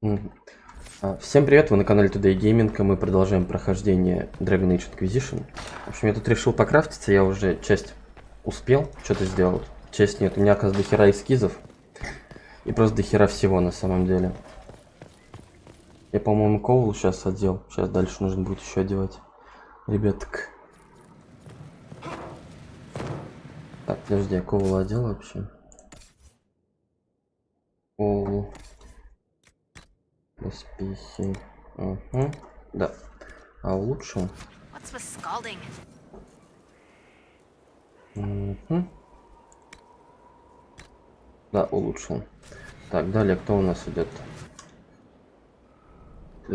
Мгм. Всем привет, вы на канале Today Gaming, и мы продолжаем прохождение Dragon Age Inquisition. В общем, я тут решил покрафтиться, я уже часть успел что-то сделать, часть нет. У меня, оказывается, дохера эскизов, и просто дохера всего на самом деле. Я, по-моему, Коул сейчас одел, сейчас дальше нужно будет еще одевать. Ребяток. Так, подожди, я Коул одел вообще? Коул. Доспехи. Угу. Да. А улучшил? Угу. Да, улучшил. Так, далее кто у нас идет?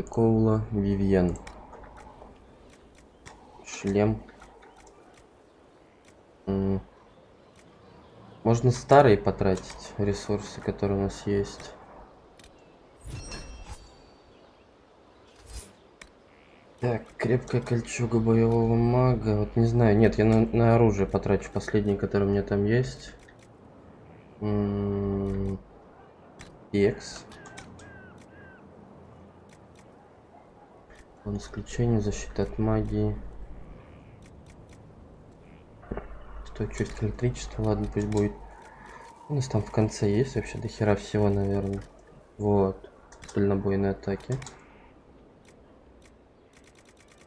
Коула, Вивьен. Шлем. Можно старые потратить ресурсы, которые у нас есть. Так, крепкая кольчуга боевого мага. Вот не знаю. Нет, я на оружие потрачу последнее, которое у меня там есть. X. Он исключение, защита от магии. Устойчивость к электричеству. Ладно, пусть будет. У нас там в конце есть вообще до хера всего, наверное. Вот. Дальнобойные атаки.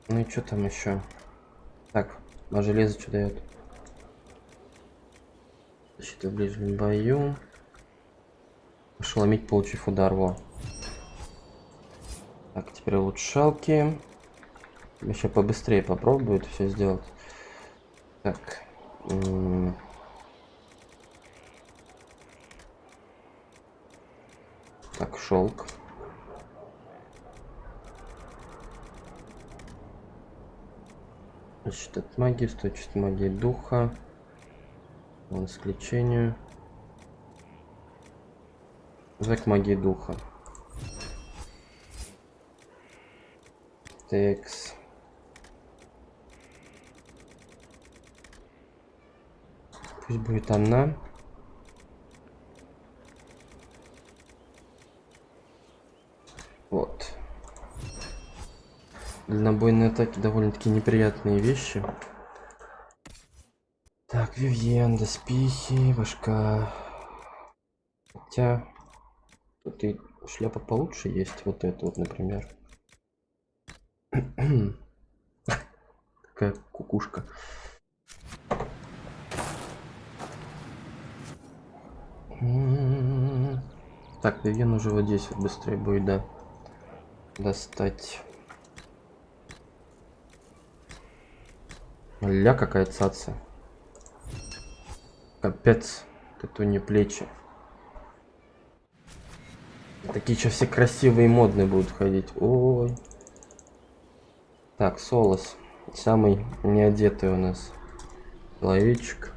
Ну и что там еще? Так, а железо что дает? Защита в ближнем бою. Ошеломить, получив удар. Во. Так, теперь улучшалки. Еще побыстрее попробую это все сделать. Так. Так, шелк. Защита от магии, устойчивость магии духа. Вон исключению. Знак магии духа. Текс. Пусть будет она. Вот. Дальнобойные атаки довольно-таки неприятные вещи. Так, Вивьен, доспехи, башка. Хотя тут и шляпа получше есть. Вот это вот, например. Такая кукушка. Так, Вивьен уже вот здесь вот быстрее будет, да. Достать. Ля, какая цаца. Капец. Это не плечи. Такие сейчас все красивые и модные будут ходить. Ой. Так, Солос. Самый неодетый у нас человечек.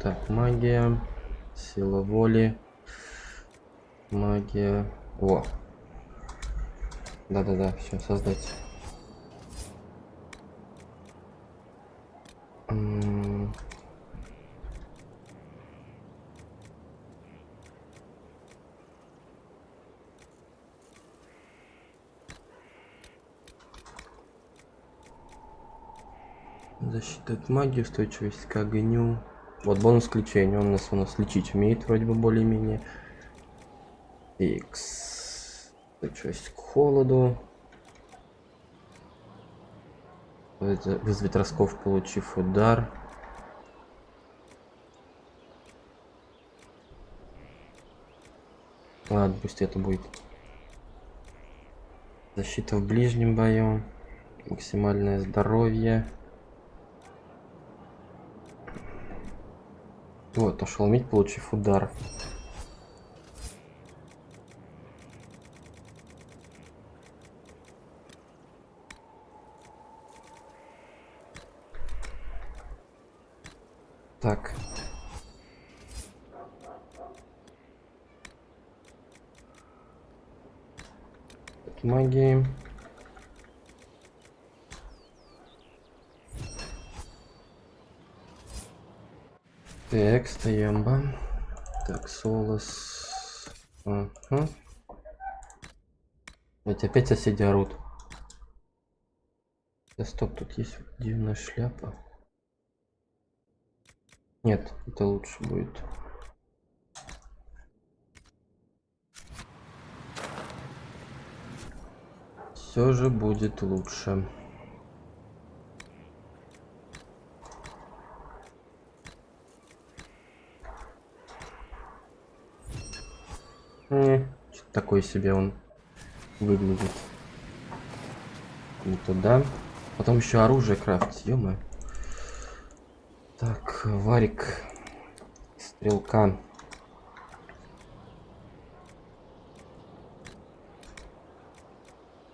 Так, магия. Сила воли. Магия. О. Да-да-да, все, создать. Защита от магии, устойчивость к огню. Вот бонус исключения. Он у нас лечить умеет вроде бы более-менее. X. Устойчивость к холоду. Вызвать росков, получив удар. Ладно, пусть это будет. Защита в ближнем бою. Максимальное здоровье. Вот, ошеломить, получив удар. Так. От магии. Так, стоямба. Так, солос. Ага. Ведь опять соседи орут. Да стоп, тут есть дивная шляпа. Нет, это лучше будет. Все же будет лучше. Что-то такой себе он выглядит. Не туда. Потом еще оружие крафтить, ё-моё. Так, варик. Стрелка.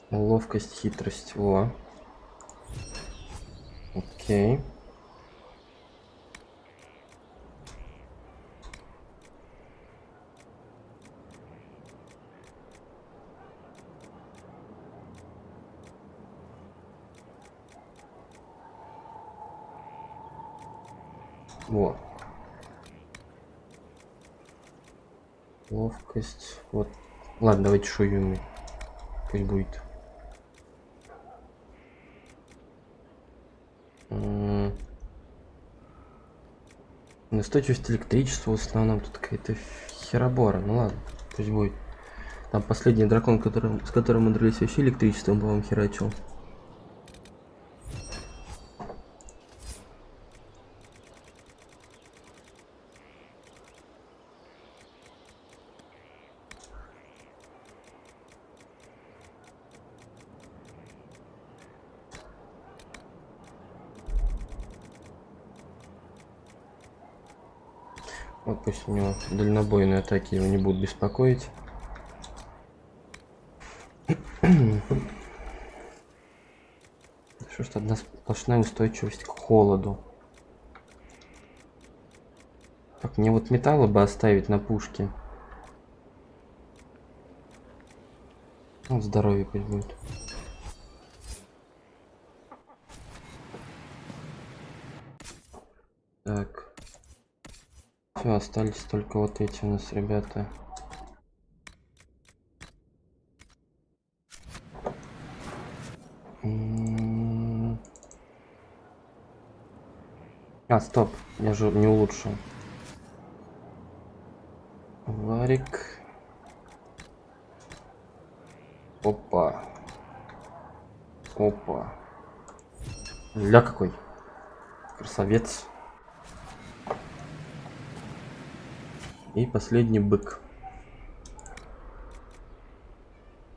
Ловкость, хитрость. Во. Окей. Во. Ловкость. Вот. Ладно, давайте шуюми. Пусть будет. Настойчивость электричества в основном тут какая-то херобора. Ну ладно, пусть будет. Там последний дракон, с которым мы дрались, вообще электричеством, по-моему, херачил. Вот пусть у него дальнобойные атаки его не будут беспокоить. Что ж, одна сплошная устойчивость к холоду. Так, мне вот металла бы оставить на пушке. Вот здоровье пусть будет. Так. Все, остались только вот эти у нас ребята. А, стоп, я же не улучшил. Варик. Опа. Опа. Ля какой. Красавец. И последний бык.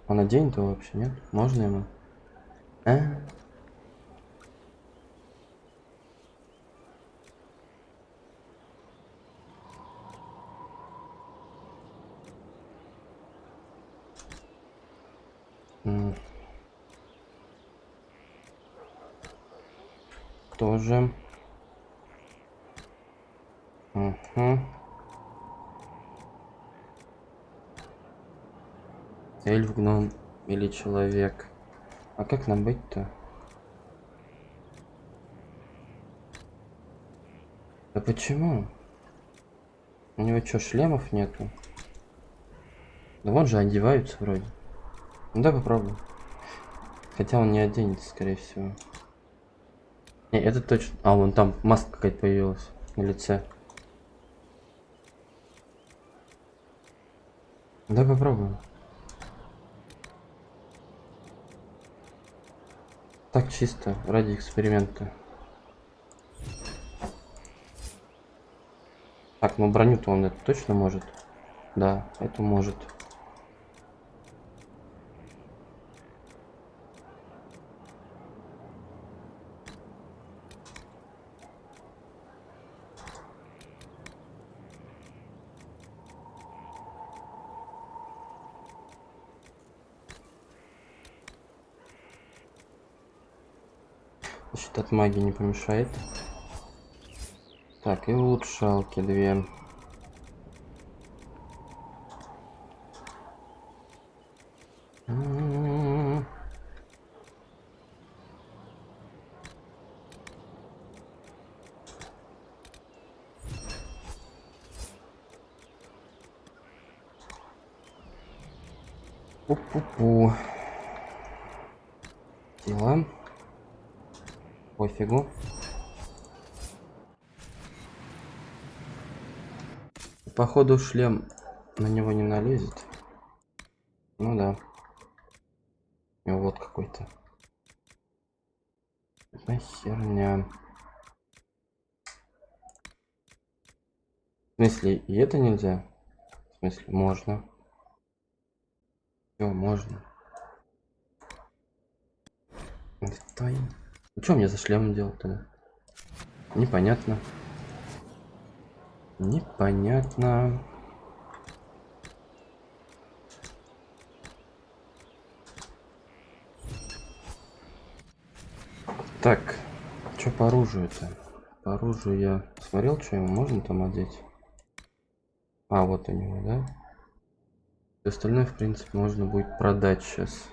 Он оденет его вообще, нет? Можно ему? Тоже. Угу. Эльф, гном или человек. А как нам быть-то? Да почему? У него что, шлемов нету? Да вон же одеваются вроде. Ну да, попробуем. Хотя он не оденется, скорее всего. Не, это точно. А, вон там маска какая-то появилась на лице. Да, попробуем. Так, чисто, ради эксперимента. Так, ну броню-то он это точно может? Да, это может. Значит, от магии не помешает. Так, и улучшалки 2. Пу-пу-пу. Дела. Пофигу. Походу шлем на него не налезет. Ну да. Вот какой-то. Это херня. В смысле, и это нельзя? В смысле, можно. Все, можно. Стой. Ну что мне за шлем делать тогда? Непонятно. Непонятно. Так, что по оружию-то? По оружию я смотрел, что ему можно там одеть. А, вот у него, да? Все остальное, в принципе, можно будет продать сейчас.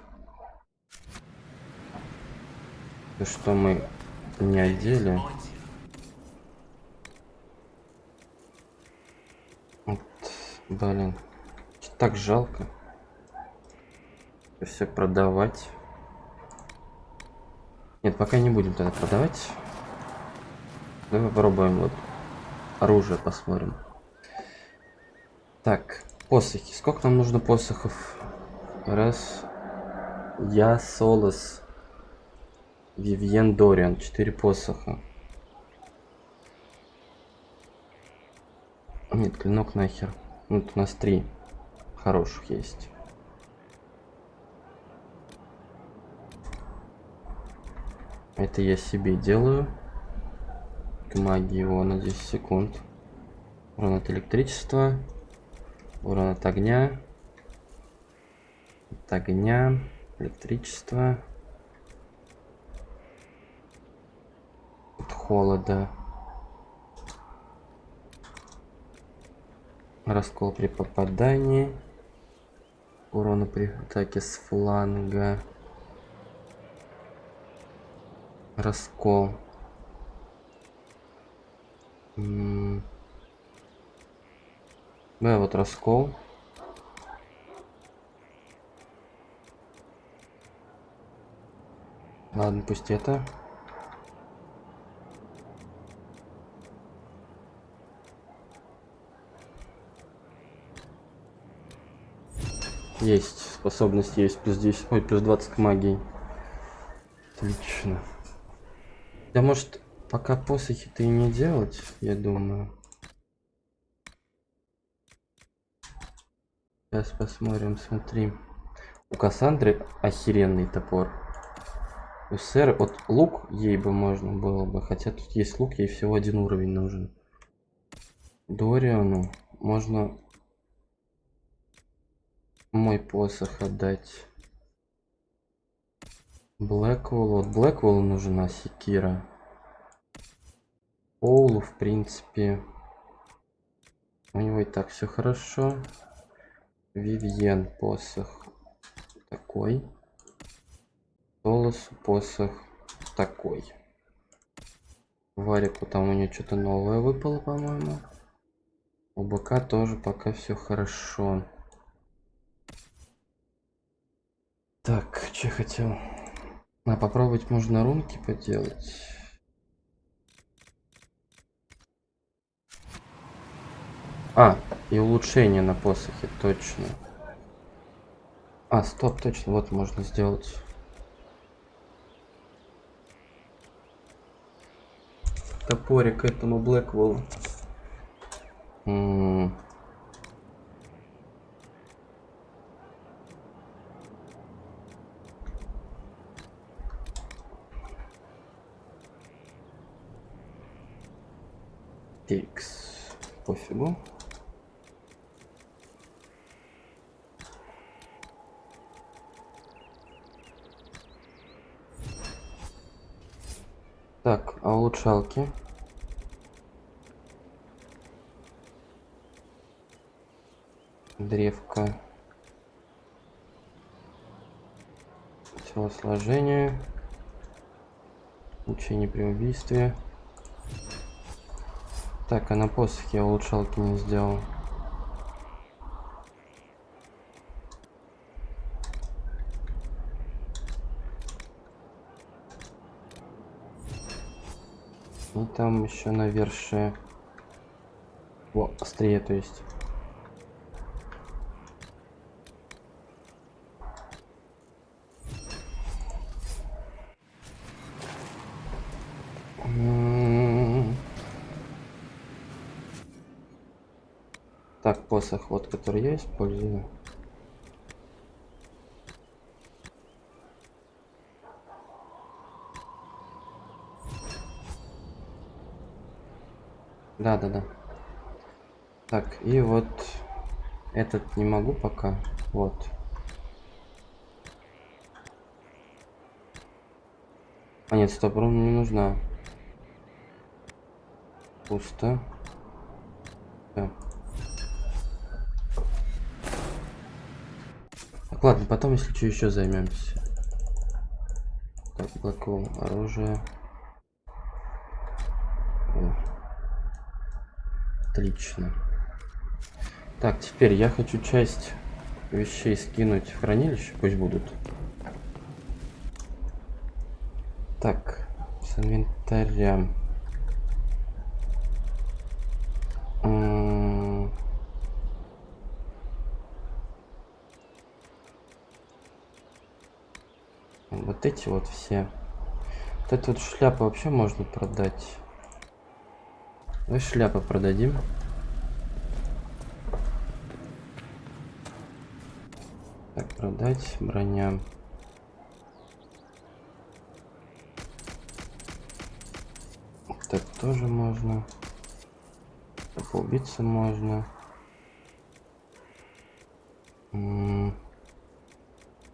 То, что мы не одели. Вот, блин. Так жалко. Все продавать. Нет, пока не будем тогда продавать. Давай попробуем вот оружие посмотрим. Так, посохи. Сколько нам нужно посохов? Раз. Я Солос. Вивьен Дориан. 4 посоха. Нет, клинок нахер. Ну, тут у нас 3 хороших есть. Это я себе делаю. К магии его на 10 секунд. Урон от электричества. Урон от огня. От огня. Электричество. От холода. Раскол при попадании. Урона при атаке с фланга. Раскол. Да, вот раскол. Ладно, пусть это. Есть. Способность есть. Плюс 10. Ой, плюс 20 к магии. Отлично. Да, может, пока посохи-то и не делать, я думаю. Сейчас посмотрим, смотри. У Кассандры охеренный топор. У Сэры, вот лук ей бы можно было бы, хотя тут есть лук, ей всего 1 уровень нужен. Дориану можно мой посох отдать. Блэкволу, вот Блэкволу нужна секира. Поулу, в принципе, у него и так все хорошо. Вивьен посох такой. Солосу посох такой. Варику там у нее что-то новое выпало, по-моему. У быка тоже пока все хорошо. Так, что я хотел? А, попробовать можно рунки поделать. А, и улучшение на посохе, точно. А, стоп, точно, вот можно сделать. Топорик к этому Блэкволу. Тикс. Пофигу. Так, а улучшалки? Древко. Телосложение. Учение при убийстве. Так, а на посохе я улучшалки не сделал. И там еще навершие. О, острее, то есть. Так, посох, вот, который я использую. Да. Так, и вот этот не могу пока. Вот. А нет, стоп, руна не нужна. Пусто. Да. Так, ладно, потом, если что, еще займемся. Так, блоком оружие. О. Отлично. Так, теперь я хочу часть вещей скинуть в хранилище, пусть будут. Так, с инвентаря. Вот эти вот все. Вот эту вот шляпу вообще можно продать. Давай шляпы продадим. Так, продать броня. Так тоже можно. Так, убиться можно.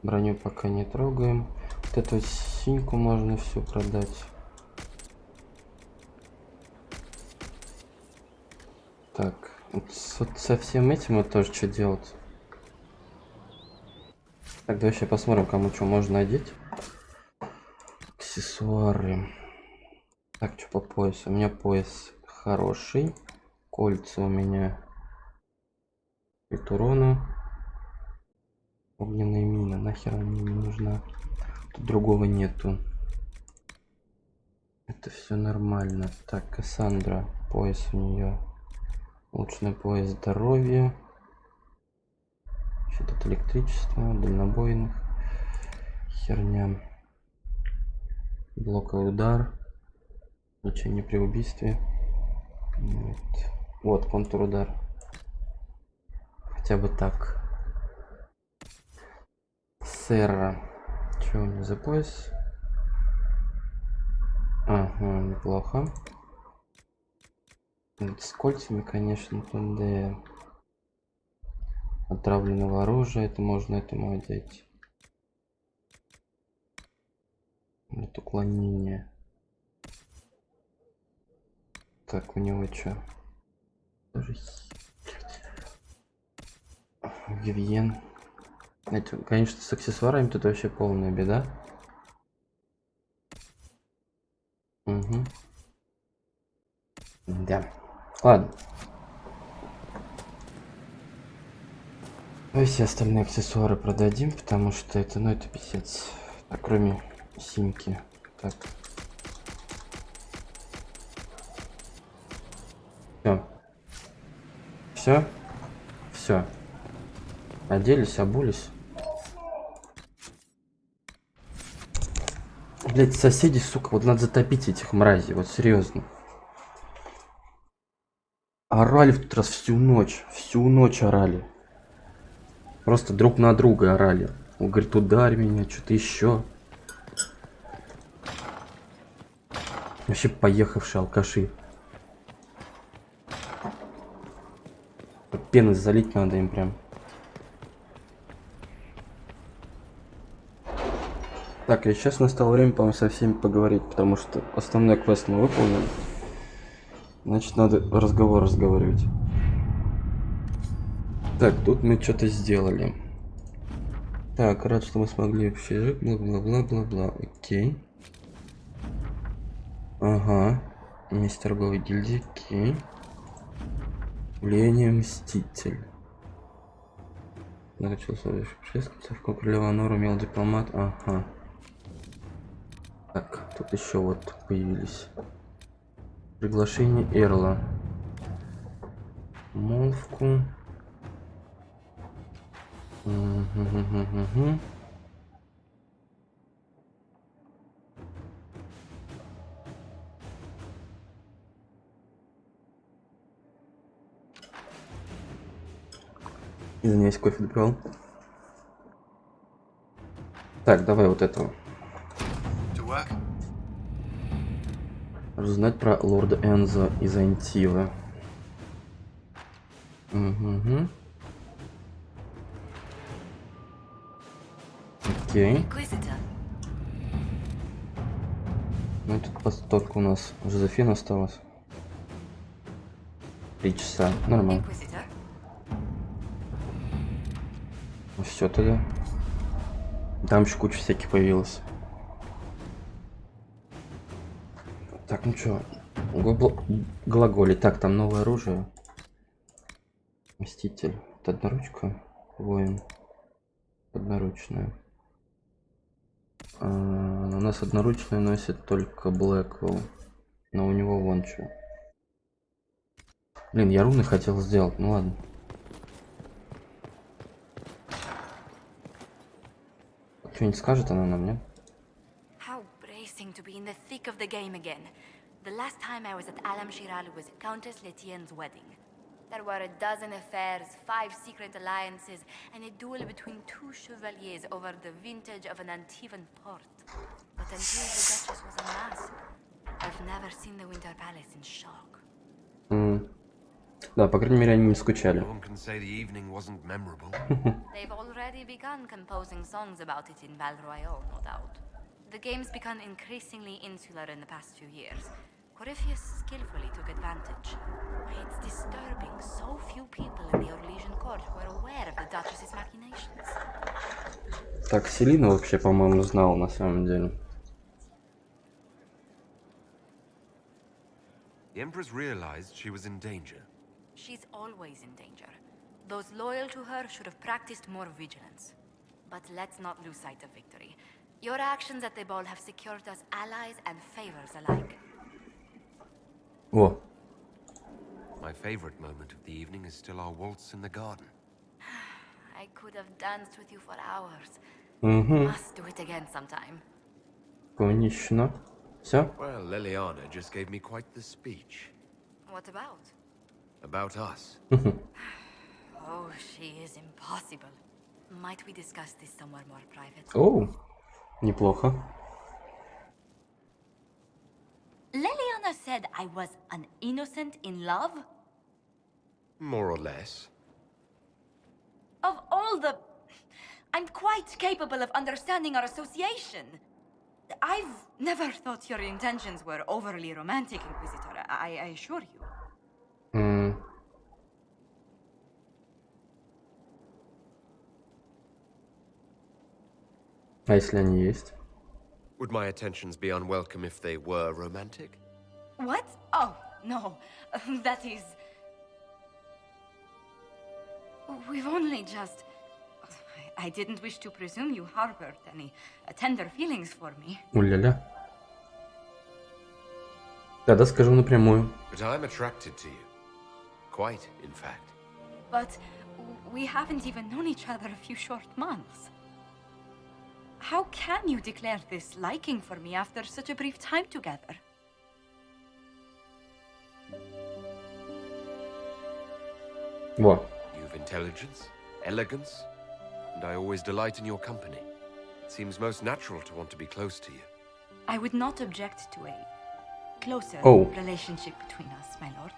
Броню пока не трогаем. Вот эту синьку можно все продать. Так, вот со всем этим вот тоже что делать? Так, давай сейчас посмотрим, кому что можно одеть. Аксессуары. Так, что по поясу? У меня пояс хороший. Кольца у меня. Это урона. Огненная мина. Нахер она мне не нужна? Тут другого нету. Это все нормально. Так, Кассандра. Пояс у нее. Улучшенный пояс здоровья. Что тут электричество, дальнобойных. Херня. Блоковый удар. Лечение при убийстве. Вот контур удар. Хотя бы так. Серра. Что у меня за пояс? Ага, неплохо. С кольцами, конечно, ПД. Отравленного оружия. Это можно этому одеть. Вот уклонение. Так, у него что? Тоже Вивьен. Это, конечно, с аксессуарами тут вообще полная беда. Угу. Да. Ладно. Давай все остальные аксессуары продадим, потому что это, ну, это писец. Так, кроме симки. Так. Все. Оделись, обулись. Блять, соседи, сука, вот надо затопить этих мразей, вот серьезно. Орали в тот раз всю ночь орали. Просто друг на друга орали. Он говорит, ударь меня, что-то еще. Вообще поехавшие алкаши. Пены залить надо им прям. Так, и сейчас настало время, по-моему, со всеми поговорить, потому что основной квест мы выполнили. Значит, надо разговаривать. Так, тут мы что-то сделали. Так, рад, что мы смогли вообще жить, бла-бла-бла-бла-бла. Окей. Ага. Есть торговый гильдии, окей. Влияние мститель. Начался в Леонор умел дипломат. Ага. Так, тут еще вот появились. Приглашение Эрла. Молвку. Угу. Извиняюсь, кофе допивал. Так, давай вот этого. Узнать про лорда Энзо из Антилы. Угу. Окей. Ну тут постольку у нас Жозефина осталось. 3 часа. Нормально. Ну все тогда. Там еще куча всяких появилось. Так, ну чё, глаголи. Так, там новое оружие. Мститель. Это одноручка. Воин. Одноручная. У нас одноручная носит только Блэквелл. Но у него вон что. Блин, я руны хотел сделать. Ну ладно. Что-нибудь скажет она нам, нет? To be in the thick of the game again. The last time I was at Alam Shiral was Countess Letienne's wedding. There were a dozen affairs, 5 secret alliances, and a duel between 2 chevaliers over the vintage of an Antivan port. But until the Duchess was unmasked, I've never seen the Winter Palace in shock. Да, по крайней мере, они не скучали. They've already begun composing songs about it in Val Royale, no doubt. The game's become increasingly insular in the past few years. Corypheus skillfully took advantage. It's disturbing so few people in the Orlesian court who are aware of the Duchess's machinations. Так, Селина вообще, по-моему, знала на самом деле. The Empress realized she was in danger. She's always in danger. Those loyal to her should have practiced more vigilance. But let's not lose sight of victory. Your actions at the ball have secured us allies and favors alike. О. My favorite moment of the evening is still our waltz in the garden. I could have danced with you for hours. Угу. Must do it again sometime. Конечно. Все? Well, Liliana just gave me quite the speech. What about? About us. Oh, she is impossible. Might we discuss this somewhere more private? Оу. Неплохо. Liliana said I was an innocent in love? More or less. Of all the... I'm quite capable of understanding our association. I've never thought your intentions were overly romantic, Inquisitor. I assure you. А если они есть? Would my attentions be unwelcome if they were romantic? What? Oh, no. That is... We've only just... I didn't wish to presume you harbored any tender feelings for me. Уля-ля. Тогда скажу напрямую. But I'm attracted to you. Quite, in fact. But we haven't even known each other a few short months. How can you declare this liking for me after such a brief time together? Во. You've intelligence, elegance, and I always delight in your company. It seems most natural to want to be close to you. I would not object to a closer relationship between us, my lord.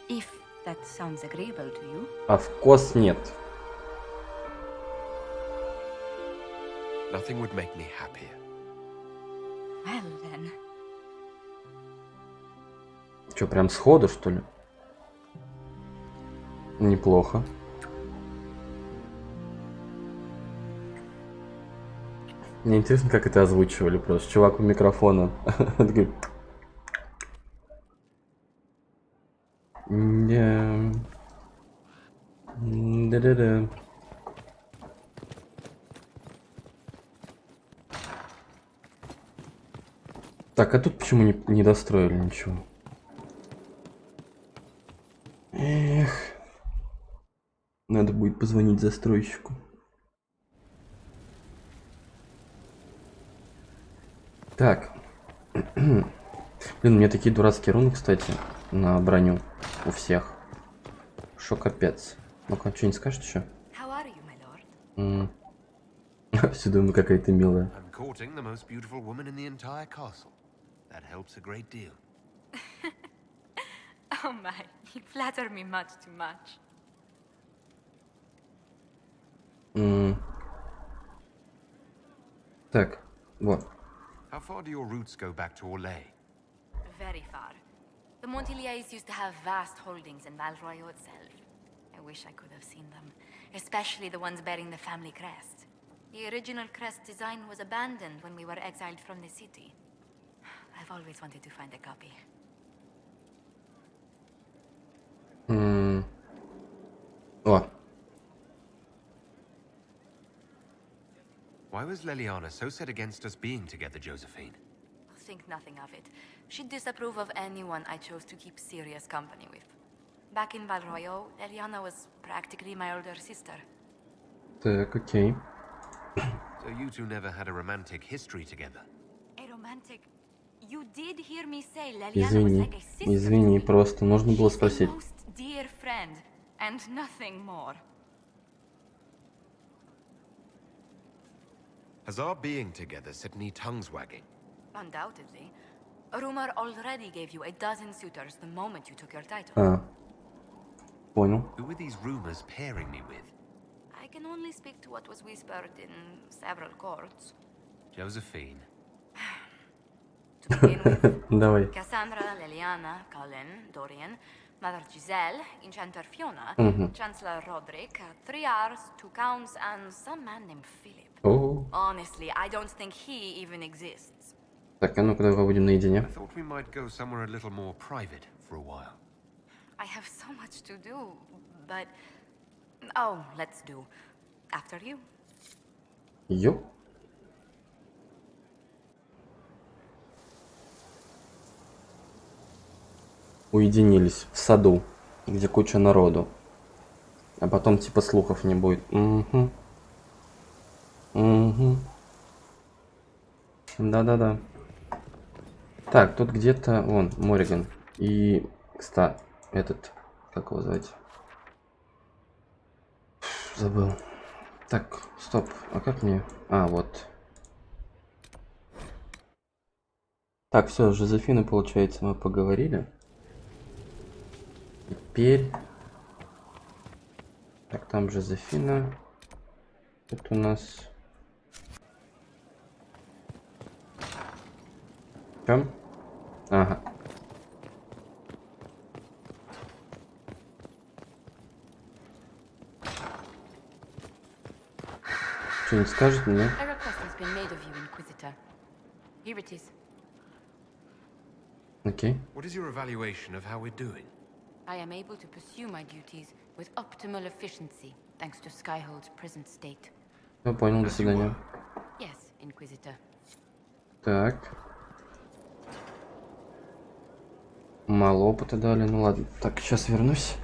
If that sounds agreeable to you. Of course нет. Nothing would make me happier. Well then. Что, прям сходу, что ли? Неплохо. Мне интересно, как это озвучивали просто. Чувак у микрофона. Такой... Да-да-да. Так, а тут почему не достроили ничего? Эх. Надо будет позвонить застройщику. Так. Блин, у меня такие дурацкие руны, кстати, на броню у всех. Шо капец. Ну-ка, что-нибудь скажешь еще? How are you, my lord? Все думаю, какая-то милая. I'm courting the most beautiful woman in the entire castle. That helps a great deal. Oh my, you flatter me much too much. Так, вот. How far do your roots go back to Orlais? Very far. The Montiliers used to have vast holdings in Valroyo itself. I wish I could have seen them, especially the ones bearing the family crest. The original crest design was abandoned when we were exiled from the city. I've always wanted to find a copy. О, Why was Leliana so set against us being together, Josephine? Think nothing of it. She'd disapprove of anyone I chose to keep serious company with. Back in Valroyo, Leliana was practically my older sister. так, окей. So you two never had a romantic history together? A romantic... You did hear me say Leliana was Извини, like a sister извини, to me. просто нужно было She's a спросить. most dear friend, and nothing more. Has our being together set any tongues wagging? Undoubtedly. Rumor already gave you a dozen suitors the moment you took your title. А, понял. Who were these rumors pairing me with? I can only speak to what was whispered in several courts. Josephine. To begin with, Давай. Cassandra, Leliana, Cullen, Dorian, Mother Giselle, Enchanter Fiona, Chancellor Roderick, 3 Rs, 2 Counts, and some man named Philip. О, Honestly, I don't think he even exists. так, а ну-ка, давай будем I наедине. thought we might go somewhere a little more private for a while. I have so much to do, but... Oh, let's do. After you. Ёп. Уединились в саду, где куча народу. А потом типа слухов не будет. Угу. Угу. Да-да-да. Так, тут где-то... Вон, Морриган. И... этот... Как его звать? Забыл. Так, стоп. А как мне... А, вот. Так, все, с Жозефиной, получается, мы поговорили. Теперь... Так, там Жозефина. Тут у нас... Чем? Ага. Что-нибудь скажет мне? A request has been made of you, Inquisitor. Here it is. Окей. What is your evaluation of how we're doing? I am able to pursue my duties with optimal efficiency, thanks to Skyhold's present state. Я понял, до As you свидания. were. Yes, Inquisitor. Так. Мало опыта дали, ну ладно. Так, сейчас вернусь.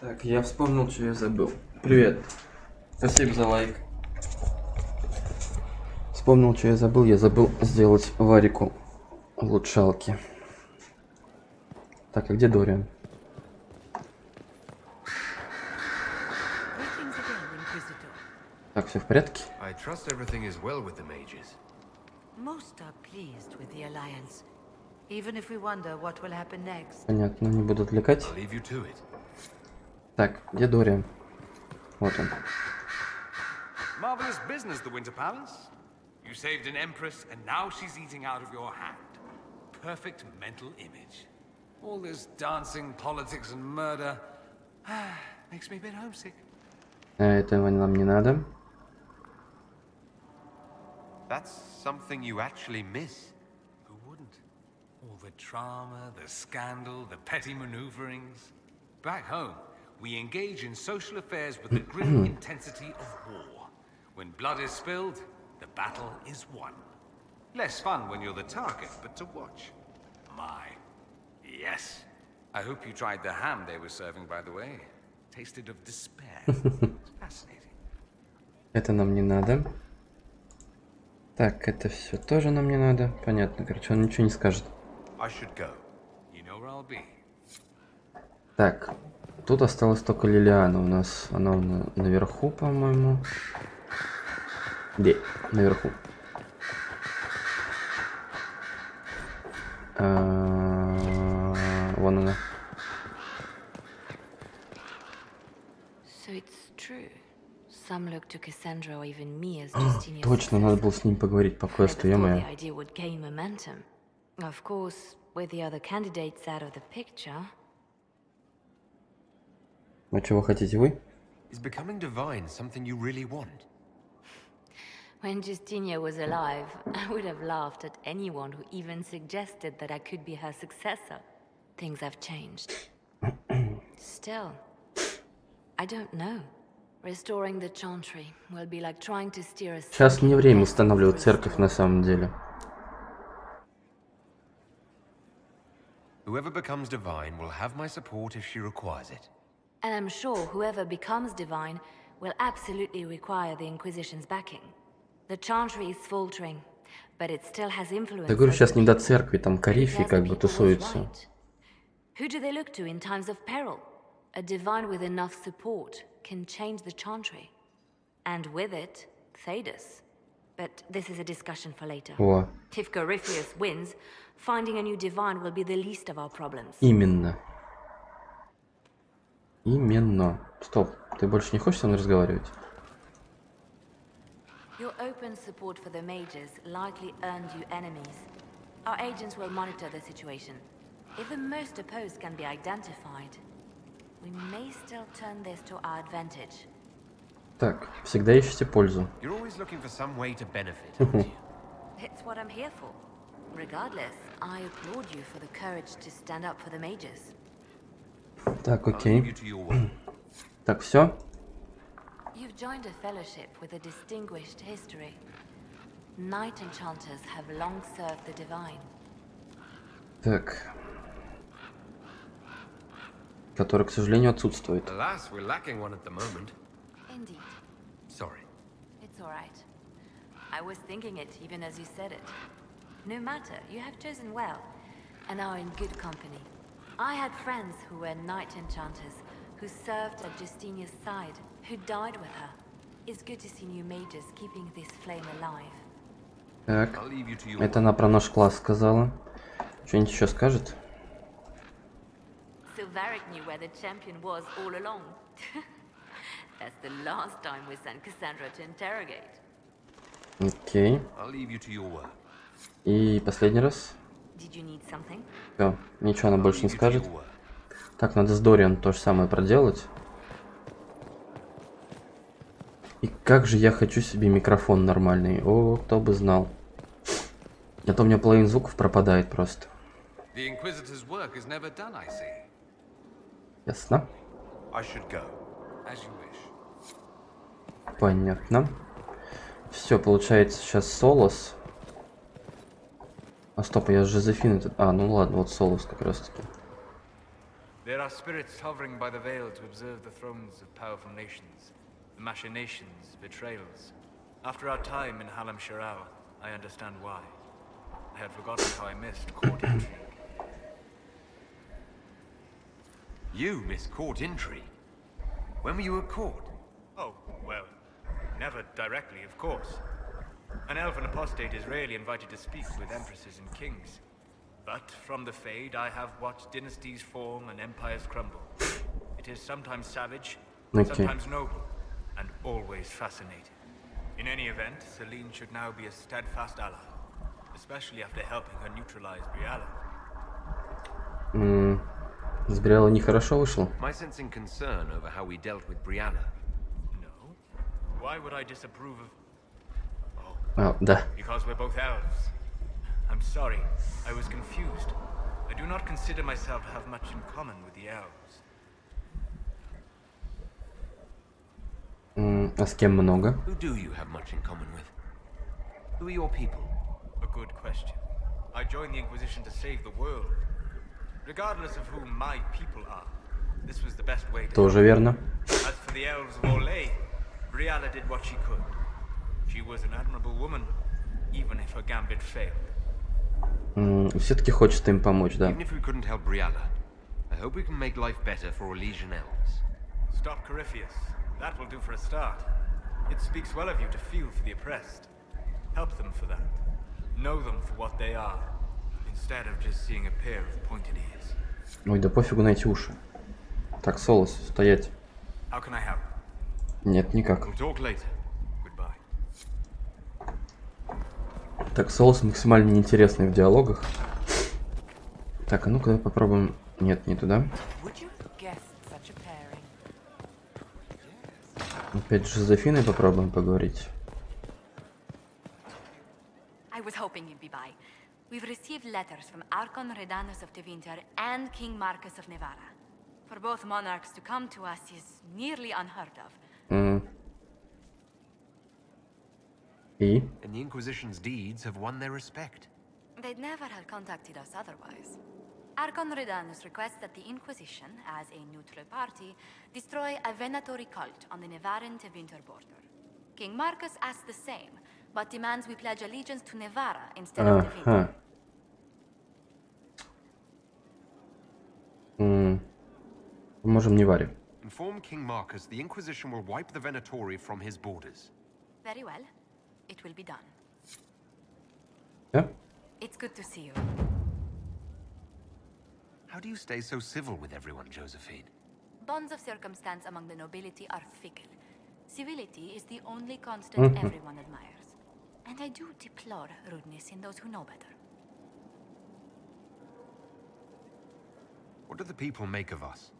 Так, я вспомнил, что я забыл. Привет. Спасибо за лайк. Вспомнил, что я забыл. Я забыл сделать Варику улучшалки. Так, а где Дориан? Greetings again, Inquisitor. Так, все в порядке? I trust everything is well with the mages. Most are pleased with the alliance, even if we wonder what will happen next. Понятно, не буду отвлекать. I'll leave you to it. Так, где Дориан? Вот он. Marvelous business, the Winter Palace. You saved an empress, and now she's eating out of your hand. Perfect mental image. All this dancing, politics, and murder makes me a bit homesick. Этого нам не надо. That's something you actually miss. Who wouldn't? All the drama, the scandal, the petty maneuverings. Back home, we engage in social affairs with the grim intensity of war. When blood is spilled, the battle is won. Less fun when you're the target, but to watch. My. Yes. I hope you tried the ham they were serving, by the way. Tasted of despair. It's fascinating. Это нам не надо. Так, это все тоже нам не надо. Понятно, короче, он ничего не скажет. I should go. You know where I'll be. Так, тут осталась только Лилиана у нас. Она наверху, по-моему. Где? Наверху. Вон она. So it's true. Some look to Cassandra or even me as Justinia's Точно, надо было с ним поговорить по квесту, ё-моё. the idea would gain momentum. Of course, with the other candidates out of the picture. А чего хотите вы? Is becoming divine something you really want? When Justinia was alive, I would have laughed at anyone who even suggested that I could be her successor. Things have changed. Still, I don't know. Restoring the Chantry will be like trying to steer a Сейчас не время sinking устанавливать vessel церковь through a на самом деле. Whoever becomes divine will have my support if she requires it. And I'm sure whoever becomes divine will absolutely require the Inquisition's backing. The Chantry is faltering, but it still has influence. Я говорю, over сейчас не до people. церкви, там Карифи Because как the бы people was тусуется. right. Who do they look to in times of peril? A divine with enough support can change the Chantry. And with it, Thedas. But this is a discussion for later. О, If Corypheus wins, finding a new divine will be the least of our problems. именно. Именно. Стоп, ты больше не хочешь со мной разговаривать? Your open support for the mages likely earned you enemies. Our agents will monitor the situation. If the most opposed can be identified, we may still turn this to our advantage. Так, всегда ищите пользу. You're always looking for some way to benefit, aren't you? It's what I'm here for. Regardless, I applaud you for the courage to stand up for the mages. Так, I'll leave you окей. to your work. Так, все? You've joined a fellowship with a distinguished history. Knight enchanters have long served the divine. Так. Который, к сожалению, отсутствует. Alas, we're lacking one at the moment. Indeed. Sorry. It's all right. I was thinking it even as you said it. No matter, you have chosen well, and are in good company. I had friends who were knight enchanters, who served at Justinia's side, who died with her. It's good to see new mages keeping this flame alive. Так. I'll leave you to your Это work. она про наш класс сказала. Что-нибудь еще скажет? Silveric knew where the champion was all along. That's the last time we sent Cassandra to interrogate. Окей. I'll leave you to your work. И последний раз. Did you need something? Все, ничего она I'll больше не leave you to скажет. your work. Так, надо с Дориан то же самое проделать. И как же я хочу себе микрофон нормальный. О, кто бы знал. А то у меня половина звуков пропадает просто. The Inquisitor's work is never done, I see. Ясно? I should go. As you wish. Понятно. Все, получается сейчас Солос. А стоп, я с Жозефиной тут... А, ну ладно, вот Солос как раз таки. There are spirits hovering by the veil to observe the thrones of powerful nations, the machinations, betrayals. After our time in Halam Shiral, I understand why. I had forgotten how I missed court intrigue. You miss court intrigue? When were you at court? Oh, well, never directly, of course. An elven apostate is rarely invited to speak with empresses and kings. But from the Fade, I have watched dynasties form and empires crumble. It is sometimes savage, sometimes noble, and always fascinating. In any event, Celine should now be a steadfast ally, especially after helping her neutralize Briala. С Бриала нехорошо вышло. My sensing concern over how we dealt with Brianna. No? Why would I disapprove of... А, да. Because we're both elves. I'm sorry, I was confused. I do not consider myself to have much in common with the elves. А с кем много? Who do you have much in common with? Who are your people? A good question. I joined the Inquisition to save the world. Regardless of who my people are, this was the best way to... Тоже верно. As for the elves of Orlais, Briala did what she could. She was an admirable woman, even if her gambit failed. Все-таки хочется им помочь, да. Even if we couldn't help Brianna, I hope we can make life better for Orlesian elves. Stop Corypheus. That will do for a start. It speaks well of you to feel for the oppressed. Help them for that. Know them for what they are, instead of just seeing a pair of pointed ears. Ой, да пофигу на эти уши. Так, Солос, стоять. How can I help? Нет, никак. We'll talk later. Goodbye. Так, Солос максимально неинтересный в диалогах. Так, а ну-ка попробуем... Нет, не туда. Опять с Жозефиной попробуем поговорить. I was hoping you'd be by. We've received letters from Archon Redanus of Tevinter and King Marcus of Nevada. For both monarchs to come to us is nearly unheard of. И? And the Inquisition's deeds have won their respect. They'd never have contacted us otherwise. Archon Redanus requests that the Inquisition, as a neutral party, destroy a venatory cult on the Nevaran-Tevinter border. King Marcus asks the same, but demands we pledge allegiance to Nevara instead of Tevinter. Можем Неваре. Inform King Marcus the Inquisition will wipe the Venatori from his borders. Very well. It will be done. Yeah? It's good to see you. How do you stay so civil with everyone, Josephine? Bonds of circumstance among the nobility are fickle. Civility is the only constant everyone admires. And I do deplore rudeness in those who know better. What do the people make of us?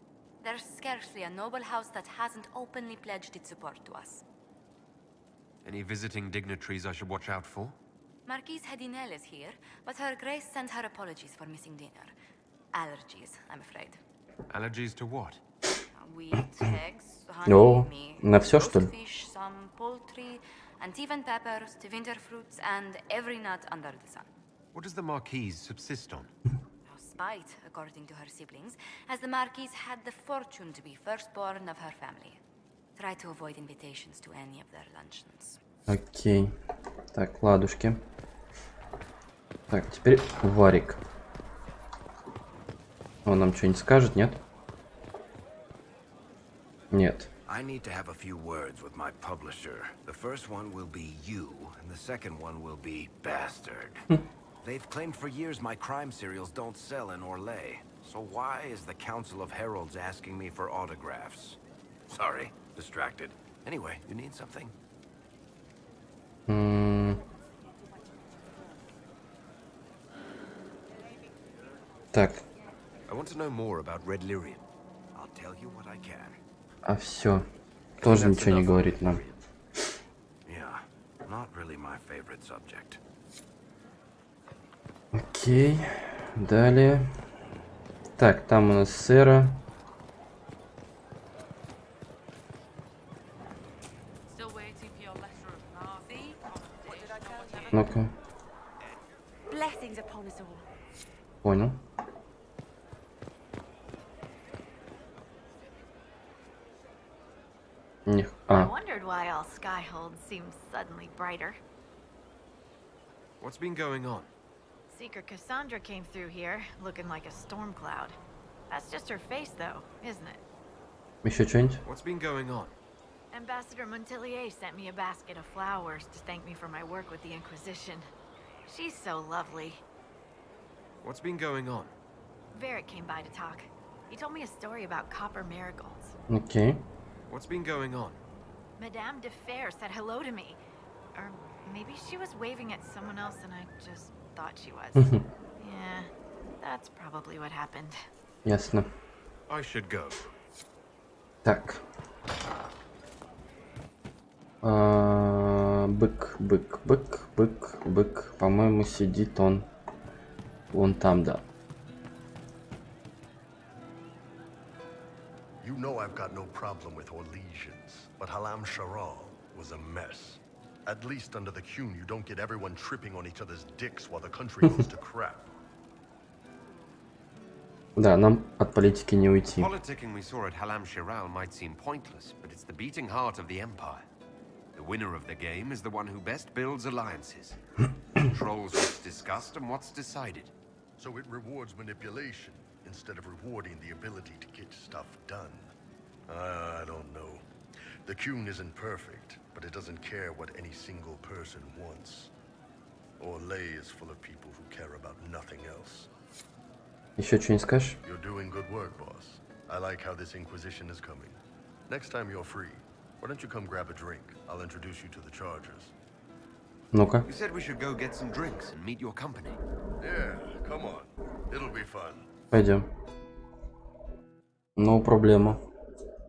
There's scarcely a noble house that hasn't openly pledged its support to us. Any visiting dignitaries I should watch out for? Marquise Hedinel is here, but Her Grace sent her apologies for missing dinner. Allergies, I'm afraid. Allergies to what? Wheat, eggs, honey, О, meat, на всё, roast что ли? fish, some poultry, and even peppers, winter fruits, and every nut under the sun. What does the Marquise subsist on? Now, spite, according to her siblings, as the Marquise had the fortune to be firstborn of her family. Try to avoid invitations to any of their luncheons. Окей. Так, ладушки. Так, теперь Варик. Он нам что-нибудь скажет, нет? Нет. I need to have a few words with my publisher. The first one will be you, and the second one will be Bastard. They've claimed for years my crime serials don't sell in Orlais. So why is the Council of Heralds asking me for autographs? Sorry, distracted. Anyway, you need something? Так, I want to know more about Red Lyrian. I'll tell you what I can. а все. Тоже ничего не говорит нам. Yeah, not really my favorite subject. Окей. Далее. Так, там у нас Сэра. Ну-ка. Blessings upon us all. Понял. while Skyhold seems suddenly brighter. What's been going on? Seeker Cassandra came through here, looking like a storm cloud. That's just her face, though, isn't it? Еще что-нибудь? What's been going on? Ambassador Montelier sent me a basket of flowers to thank me for my work with the Inquisition. She's so lovely. What's been going on? Varric came by to talk. He told me a story about copper marigolds. Окей. What's been going on? Madame de Fer said hello to me. Or maybe she was waving at someone else and I just thought she was. Yeah, that's probably what happened. Ясно. I should go. Так. Бык. По-моему, сидит он вон там, да. You know I've got no problem with Orlesians, but Halam Sharal was a mess. At least under the Qun, you don't get everyone tripping on each other's dicks while the country goes to crap. Да, нам от политики не уйти. Politicking we saw at Halam Shiral might seem pointless, but it's the beating heart of the Empire. The winner of the game is the one who best builds alliances. Controls what's discussed and what's decided. So it rewards manipulation instead of rewarding the ability to get stuff done. I don't know. The Qun isn't perfect, but it doesn't care what any single person wants. Orlais is full of people who care about nothing else. Еще что-нибудь скажешь? You're doing good work, boss. I like how this Inquisition is coming. Next time you're free, why don't you come grab a drink? I'll introduce you to the Chargers. Ну-ка. You said we should go get some drinks and meet your company. Yeah, come on. It'll be fun. Пойдем. No проблема.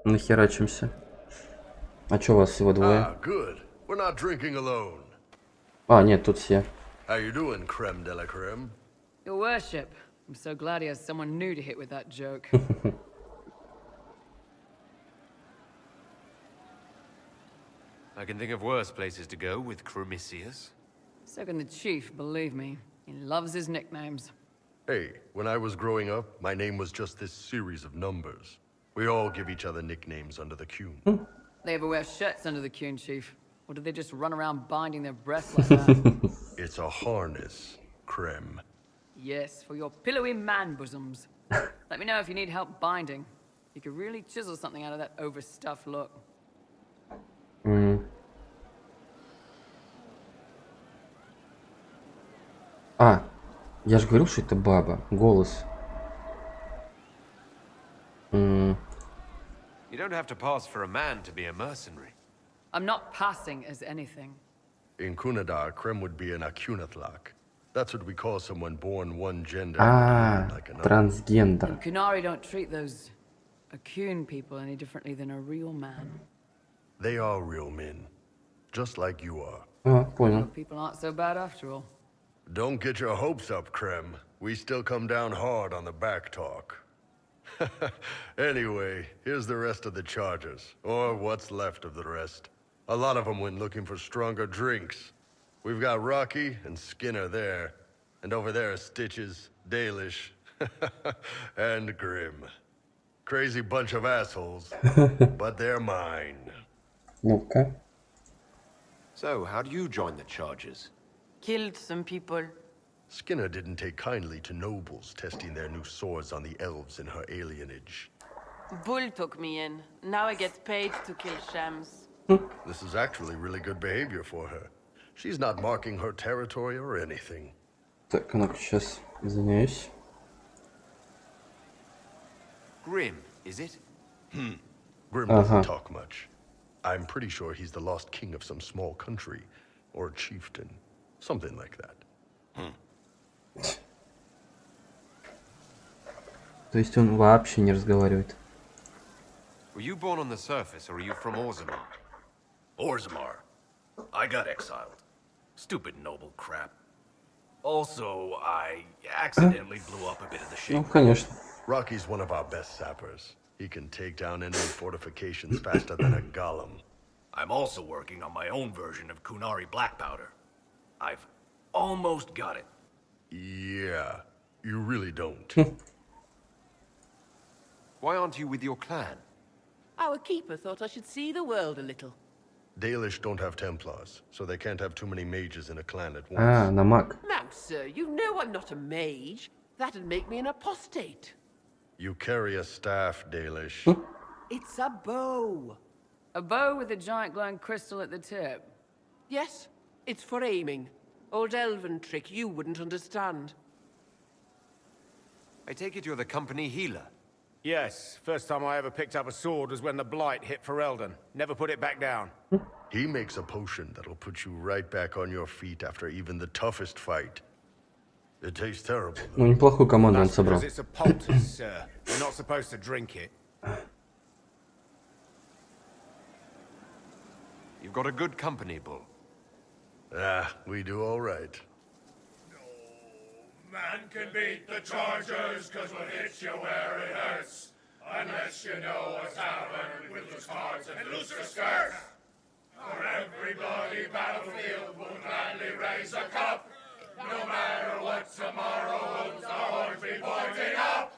Нахерачимся. А чё вас всего двое? Ah, good. We're not drinking alone. А, нет, тут все. How you doing, creme de la creme? Your worship. I'm so glad he has someone new to hit with that joke. I can think of worse places to go with Cremisius. So can the chief, believe me. He loves his nicknames. Hey, when I was growing up, my name was just this series of numbers. We all give each other nicknames under the Qun. They ever wear shirts under the Qun, chief? Or do they just run around binding their breasts like that? It's a harness, creme. Yes, for your pillowy man bosoms. Let me know if you need help binding. You could really chisel something out of that overstuffed look. А, я же говорил, что это баба. Голос. You don't have to pass for a man to be a mercenary. I'm not passing as anything. In Kunadar, creme would be an Akunatlak. That's what we call someone born one gender А, and like another. трансгендер. Kunari don't treat those Akun people any differently than a real man. They are real men, just like you are. А, понял. People aren't so bad after all. Don't get your hopes up, creme. We still come down hard on the back talk. Anyway, here's the rest of the Chargers, or what's left of the rest. A lot of them went looking for stronger drinks. We've got Rocky and Skinner there, and over there are Stitches, Dalish, and Grim. Crazy bunch of assholes, but they're mine. Ну-ка. So, how do you join the Chargers? Killed some people. Skinner didn't take kindly to nobles testing their new swords on the elves in her alienage. Bull took me in. Now I get paid to kill shams. This is actually really good behavior for her. She's not marking her territory or anything. Так, ну-ка, сейчас извиняюсь. Grim, is it? Grim doesn't talk much. I'm pretty sure he's the lost king of some small country, or chieftain. Something like that. То есть он вообще не разговаривает. Were you born on the surface, or are you from Orzammar? Orzammar. I got exiled. Stupid noble crap. Also, I accidentally blew up a bit of the Ну, shape. конечно. Rocky's one of our best sappers. He can take down enemy fortifications faster than a golem. I'm also working on my own version of Kunari black powder. I've almost got it. Yeah, you really don't. Why aren't you with your clan? Our keeper thought I should see the world a little. Dalish don't have Templars, so they can't have too many mages in a clan at once. А, на маг. Now, sir, you know I'm not a mage. That'd make me an apostate. You carry a staff, Dalish. It's a bow. A bow with a giant glowing crystal at the tip. Yes, it's for aiming. Old elven trick you wouldn't understand. I take it you're the company healer. Yes, first time I ever picked up a sword was when the blight hit Ferelden. Never put it back down. He makes a potion that'll put you right back on your feet after even the toughest fight. It tastes terrible. Ну, неплохую команду он That's собрал. because it's a poultice, sir. You're not supposed to drink it. You've got a good company, Bull. Ah, we do all right. Man can beat the chargers, cause we'll hit you where it hurts. Unless you know what's happened with loose cards and looser skirts. For every bloody battlefield, we'll gladly raise a cup. No matter what tomorrow holds, our horns be pointing up.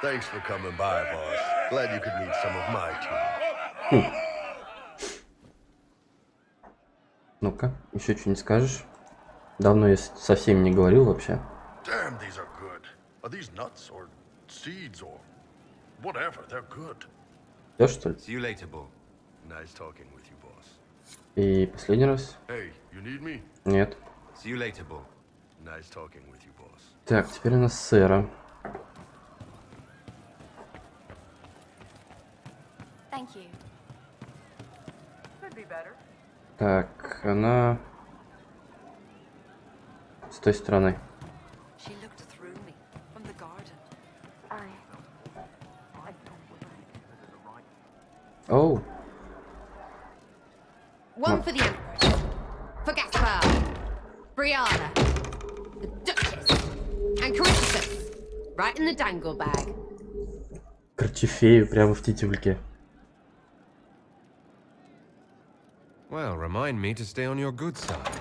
Thanks for coming by, boss. Glad you could meet some of my team. Ну-ка, еще что-нибудь скажешь? Давно я со всеми не говорил вообще. Damn, these are good. Are these nuts or seeds or whatever? They're good. Да, что ли? See you later, Bull. Nice talking with you, boss. И последний раз? Hey, you need me? Нет. See you later, Bull. Nice talking with you, boss. Так, теперь у нас Сэра. Thank you. Could be better. Так, она с той стороны. She looked through me from the garden. Оу. One for the Empress, for Gaspar, Brianna, the Duchess, and Christus, right in the dangle bag. Корчефею прямо в титульке. Well, remind me to stay on your good side.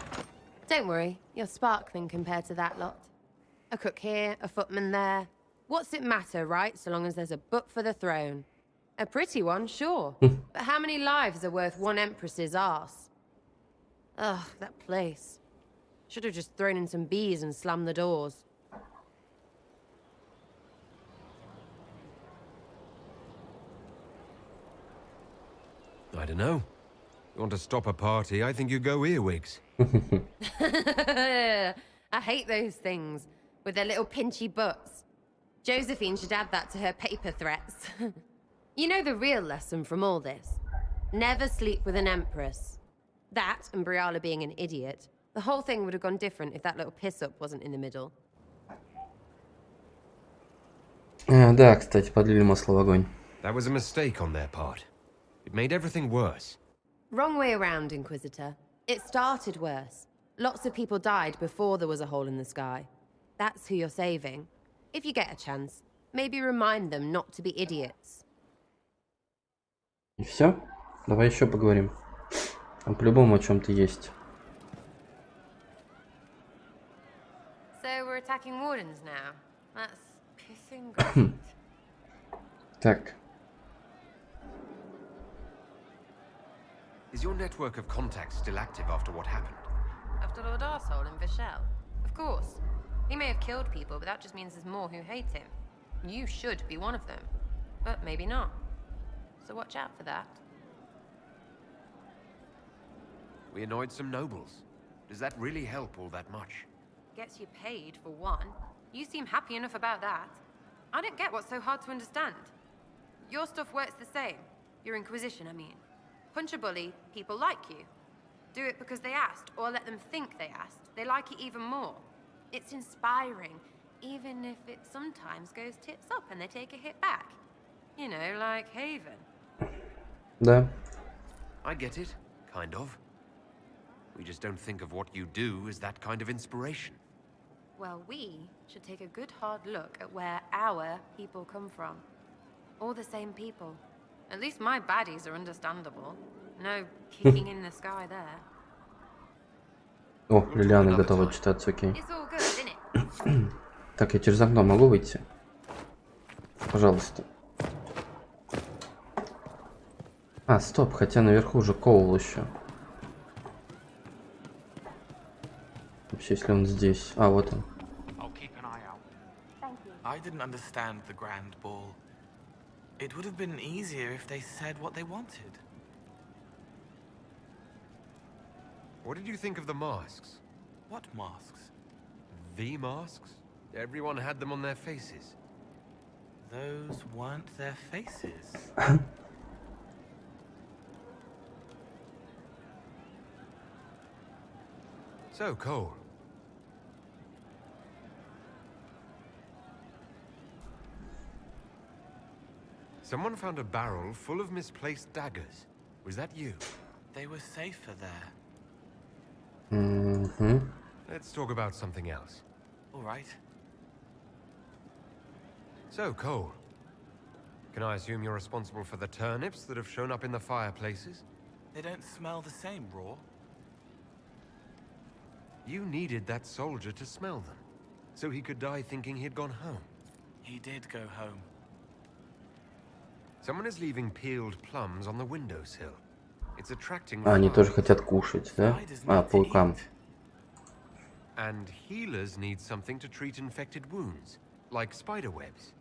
Don't worry, you're sparkling compared to that lot. A cook here, a footman there. What's it matter, right, so long as there's a book for the throne? A pretty one, sure. But how many lives are worth one Empress's arse? Ugh, that place. Should have just thrown in some bees and slammed the doors. I don't know. You want to stop a party, I think you go earwigs. I hate those things, with their little pinchy butts. Josephine should add that to her paper threats. You know the real lesson from all this? Never sleep with an Empress. That, and Briala being an idiot. The whole thing would have gone different if that little piss-up wasn't in the middle. Да, кстати, подлили масло в огонь. That was a mistake on their part. It made everything worse. Wrong way around, Inquisitor. It started worse. Lots of people died before there was a hole in the sky. That's who you're saving. If you get a chance, maybe remind them not to be idiots. И все? Давай еще поговорим. Там по-любому о чем-то есть. So we're attacking wardens now. That's pissing great. Так. Is your network of contacts still active after what happened? After Lord Arsehole in Vishel? Of course. He may have killed people, but that just means there's more who hate him. You should be one of them. But maybe not. So watch out for that. We annoyed some nobles. Does that really help all that much? Gets you paid, for one. You seem happy enough about that. I don't get what's so hard to understand. Your stuff works the same. Your Inquisition, I mean. Punch a bully, people like you. Do it because they asked, or let them think they asked. They like it even more. It's inspiring, even if it sometimes goes tits up and they take a hit back. You know, like Haven. Да. I get it, kind of. We just don't think of what you do as that kind of inspiration. Well, we should take a good hard look at where our people come from. All the same people. At least my baddies are understandable. No kicking in the sky there. О, Лилиана готова читаться, окей. It's all good, isn't it? Так, я через окно могу выйти? Пожалуйста. А, стоп, хотя наверху уже Коул еще. Вообще, если он здесь. А, вот он. I didn't understand the grand ball. It would have been easier if they said what they wanted. What did you think of the masks? What masks? The masks? Everyone had them on their faces. Those weren't their faces. So, Cole. Someone found a barrel full of misplaced daggers. Was that you? They were safer there. Mm-hmm. Let's talk about something else. All right. So, Cole. Can I assume you're responsible for the turnips that have shown up in the fireplaces? They don't smell the same raw. You needed that soldier to smell them, so he could die thinking he'd gone home. He did go home. Someone is leaving peeled plums on the windowsill. It's attracting А, они flies. тоже хотят кушать, да? А, паукам. And healers need something to treat infected wounds, like spider webs.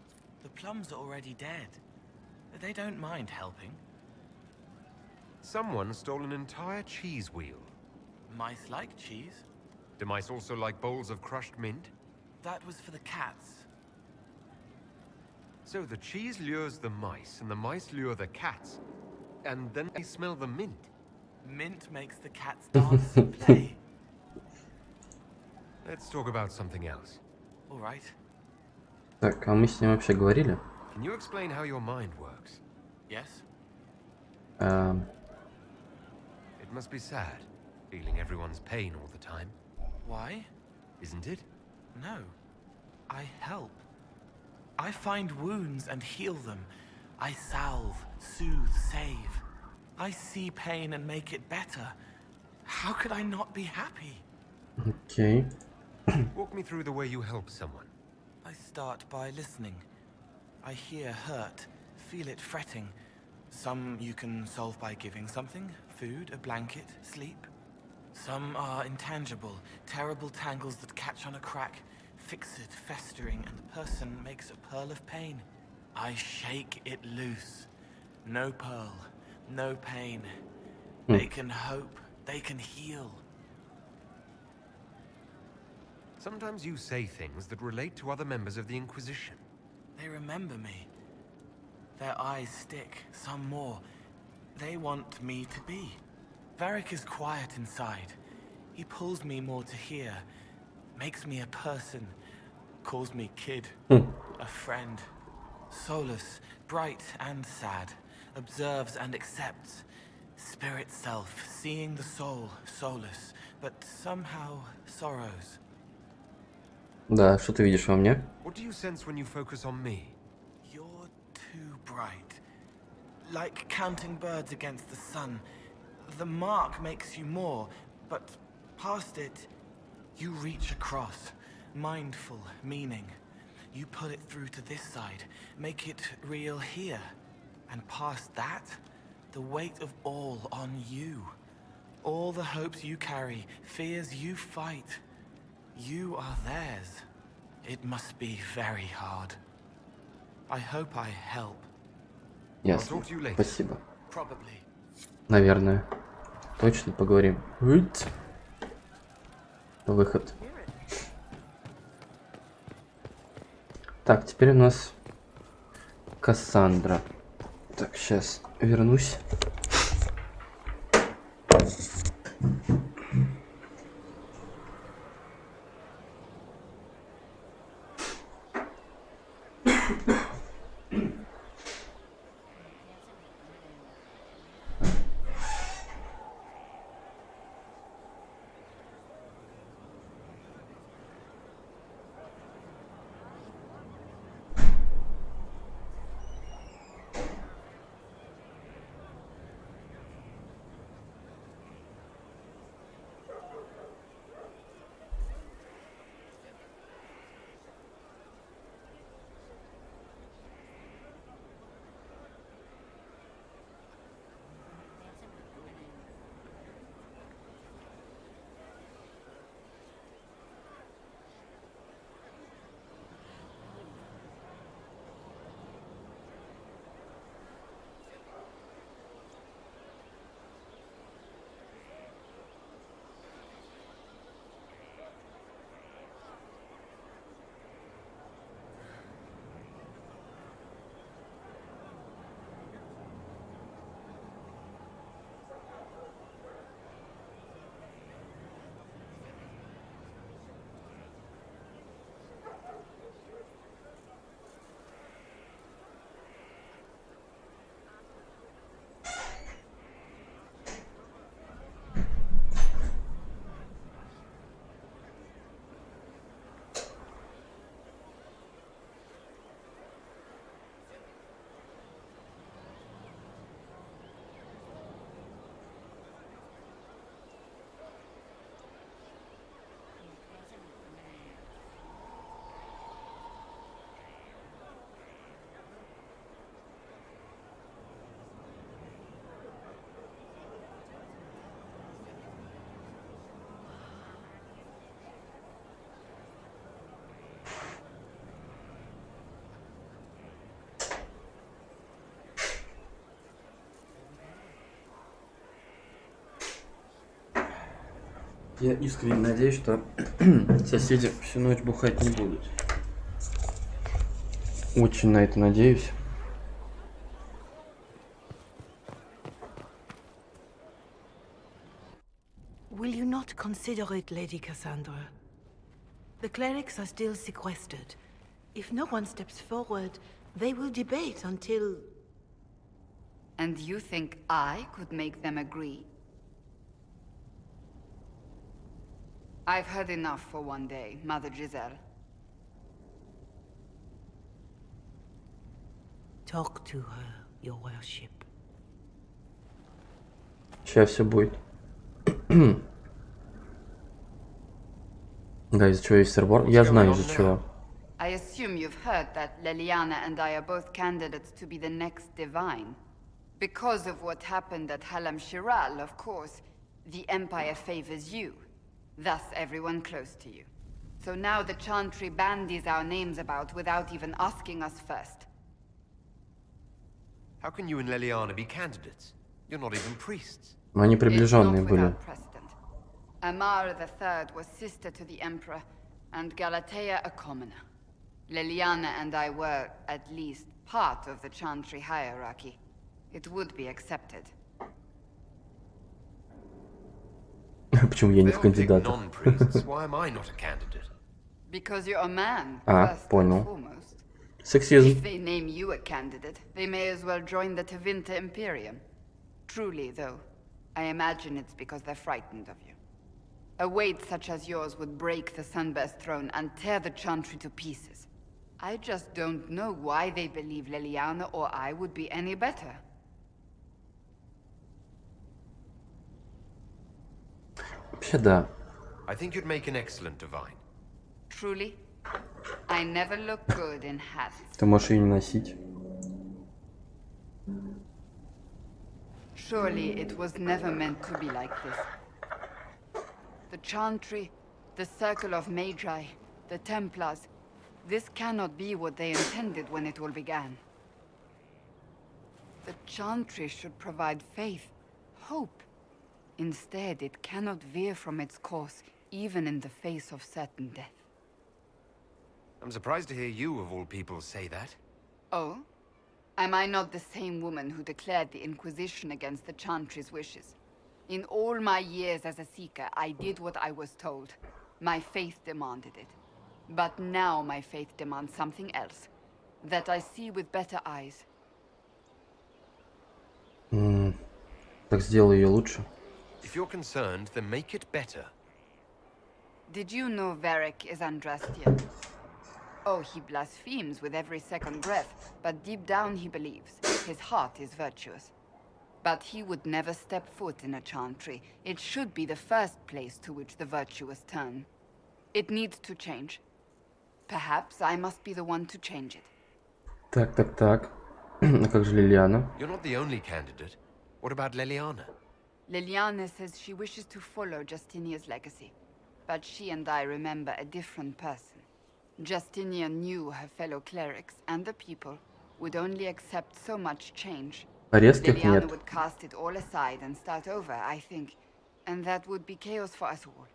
The plums are already dead. They don't mind helping. Someone stole an entire cheese wheel. Mice like cheese. Do mice also like bowls of crushed mint? That was for the cats. So the cheese lures the mice, and the mice lure the cats, and then they smell the mint. Mint makes the cats dance and play. Let's talk about something else. All right. Так, а мы с ним вообще говорили? Can you explain how your mind works? Yes. It must be sad, feeling everyone's pain all the time. Why? Isn't it? No. I help. I find wounds and heal them. I salve, soothe, save. I see pain and make it better. How could I not be happy? Okay. Walk me through the way you help someone. I start by listening. I hear hurt, feel it fretting. Some you can solve by giving something, food, a blanket, sleep. Some are intangible, terrible tangles that catch on a crack, fixed, festering, and the person makes a pearl of pain. I shake it loose. No pearl, no pain. They can hope, they can heal. Sometimes you say things that relate to other members of the Inquisition. They remember me. Their eyes stick, some more. They want me to be. Varric is quiet inside. He pulls me more to hear, makes me a person, calls me kid, a friend. Solus, bright and sad, observes and accepts. Spirit self, seeing the soul, Solus, but somehow sorrows. Да, что ты видишь во мне? What do you sense when you focus on me? You're too bright. Like counting birds against the sun. The mark makes you more, but past it, you reach across. Mindful, meaning. You put it through to this side, make it real here. And past that, the weight of all on you. All the hopes you carry, fears you fight. You are theirs. It must be very hard. I hope I help. Ясно. Спасибо. Probably. Наверное. Точно поговорим. Выход. Так, теперь у нас Кассандра. Так, сейчас вернусь. Я искренне надеюсь, что соседи всю ночь бухать не будут. Очень на это надеюсь. Will you not consider it, Lady Cassandra? The clerics are still sequestered. If no one steps forward, they will debate until... And you think I could make them agree? I've heard enough for one day, Mother Giselle. Talk to her, your worship. Сейчас все будет. Да, из-за чего есть сервер? Я знаю, из-за чего. I assume you've heard that Leliana and I are both candidates to be the next divine. Because of what happened at Halam Shiral, of course, the Empire favors you. Thus, everyone close to you. So now the Chantry bandies our names about without even asking us first. How can you and Leliana be candidates? You're not even priests. Но они приближенные It's not были. without precedent. Amara III was sister to the Emperor, and Galatea a commoner. Leliana and I were, at least, part of the Chantry hierarchy. It would be accepted. Почему я не в кандидатах? Non-priests. Why am I not a candidate? Because you're a man, А, first and понял. foremost. If Сексизм. they name you a candidate, they may as well join the Tevinter Imperium. Truly, though, I imagine it's because they're frightened of you. A weight such as yours would break the Sunburst throne and tear the Chantry to pieces. I just don't know why they believe Leliana or I would be any better. Вообще да. I think you'd make an excellent divine. Truly? I never look good in hats. Ты можешь ее не носить. Surely it was never meant to be like this. The Chantry, the Circle of Magi, the Templars. This cannot be what they intended when it all began. The Chantry should provide faith, hope. Instead, it cannot veer from its course, even in the face of certain death. I'm surprised to hear you, of all people, say that. Oh? Am I not the same woman who declared the Inquisition against the Chantry's wishes? In all my years as a Seeker, I did what I was told. My faith demanded it. But now my faith demands something else. That I see with better eyes. Так сделаю ее лучше. If you're concerned, then make it better. Did you know Varric is Andrastian? Oh, he blasphemes with every second breath, but deep down he believes. His heart is virtuous. But he would never step foot in a Chantry. It should be the first place to which the virtuous turn. It needs to change. Perhaps I must be the one to change it. Так. А как же Лилиана? You're not the only candidate. What about Leliana? Liliana says she wishes to follow Justinia's legacy. But she and I remember a different person. Justinia knew her fellow clerics and the people would only accept so much change. Резких Liliana нет. would cast it all aside and start over, I think. And that would be chaos for us all.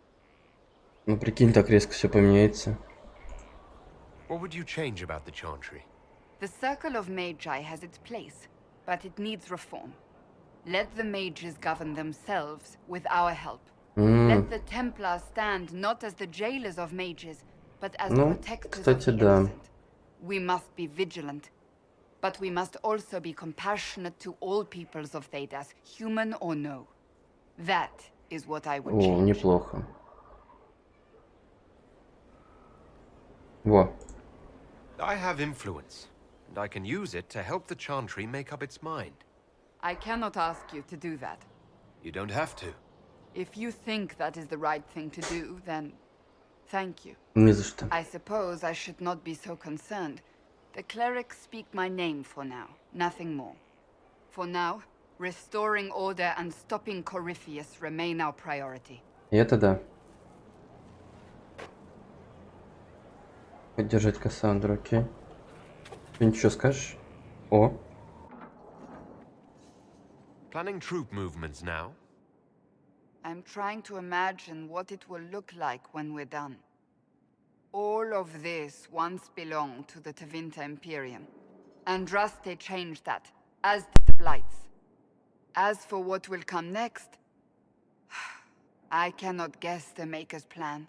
Ну прикинь, так резко все поменяется. What would you change about the Chantry? The Circle of Magi has its place, but it needs reform. Let the mages govern themselves with our help. Let the Templars stand not as the jailers of mages, but as Ну, protectors кстати, of the да. innocent. We must be vigilant, but we must also be compassionate to all peoples of Thedas, human or no. That is what I would О, change. неплохо. Во. I have influence, and I can use it to help the Chantry make up its mind. I cannot ask you to do that. You don't have to. If you think that is the right thing to do, then thank you. Не за что. I suppose I should not be so concerned. The clerics speak my name for now, nothing more. For now, restoring order and stopping Corypheus remain our priority. И это да. Поддержать Кассандру, окей. Ты ничего скажешь? О. Planning troop movements now? I'm trying to imagine what it will look like when we're done. All of this once belonged to the Tevinter Imperium. Andraste changed that, as did the Blights. As for what will come next, I cannot guess the Maker's plan.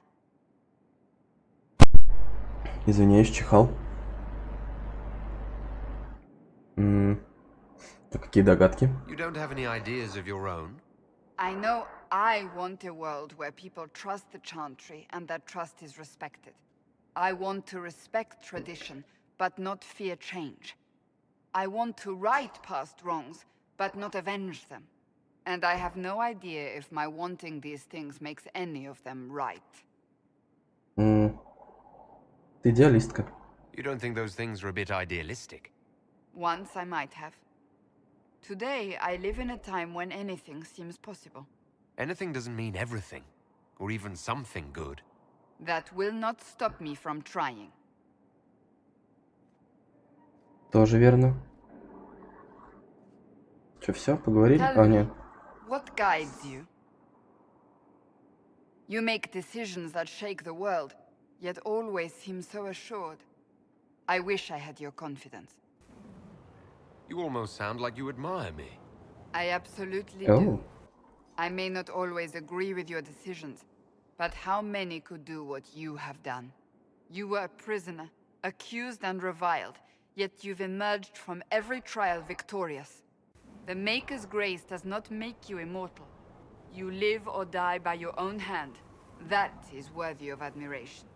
Извиняюсь, чихал. Какие догадки? You don't have any ideas of your own? I know I want a world where people trust the Chantry and that trust is respected. I want to respect tradition, but not fear change. I want to right past wrongs, but not avenge them. And I have no idea if my wanting these things makes any of them right. Ты идеалистка. You don't think those things are a bit idealistic? Once I might have. Today, I live in a time when anything seems possible. Anything doesn't mean everything, or even something good. That will not stop me from trying. Тоже верно. Че, все, поговорили? А, нет. What guides you? You make decisions that shake the world, yet always seem so assured. I wish I had your confidence. You almost sound like you admire me. I absolutely do. I may not always agree with your decisions, but how many could do what you have done? You were a prisoner, accused and reviled, yet you've emerged from every trial victorious. The Maker's grace does not make you immortal. You live or die by your own hand. That is worthy of admiration.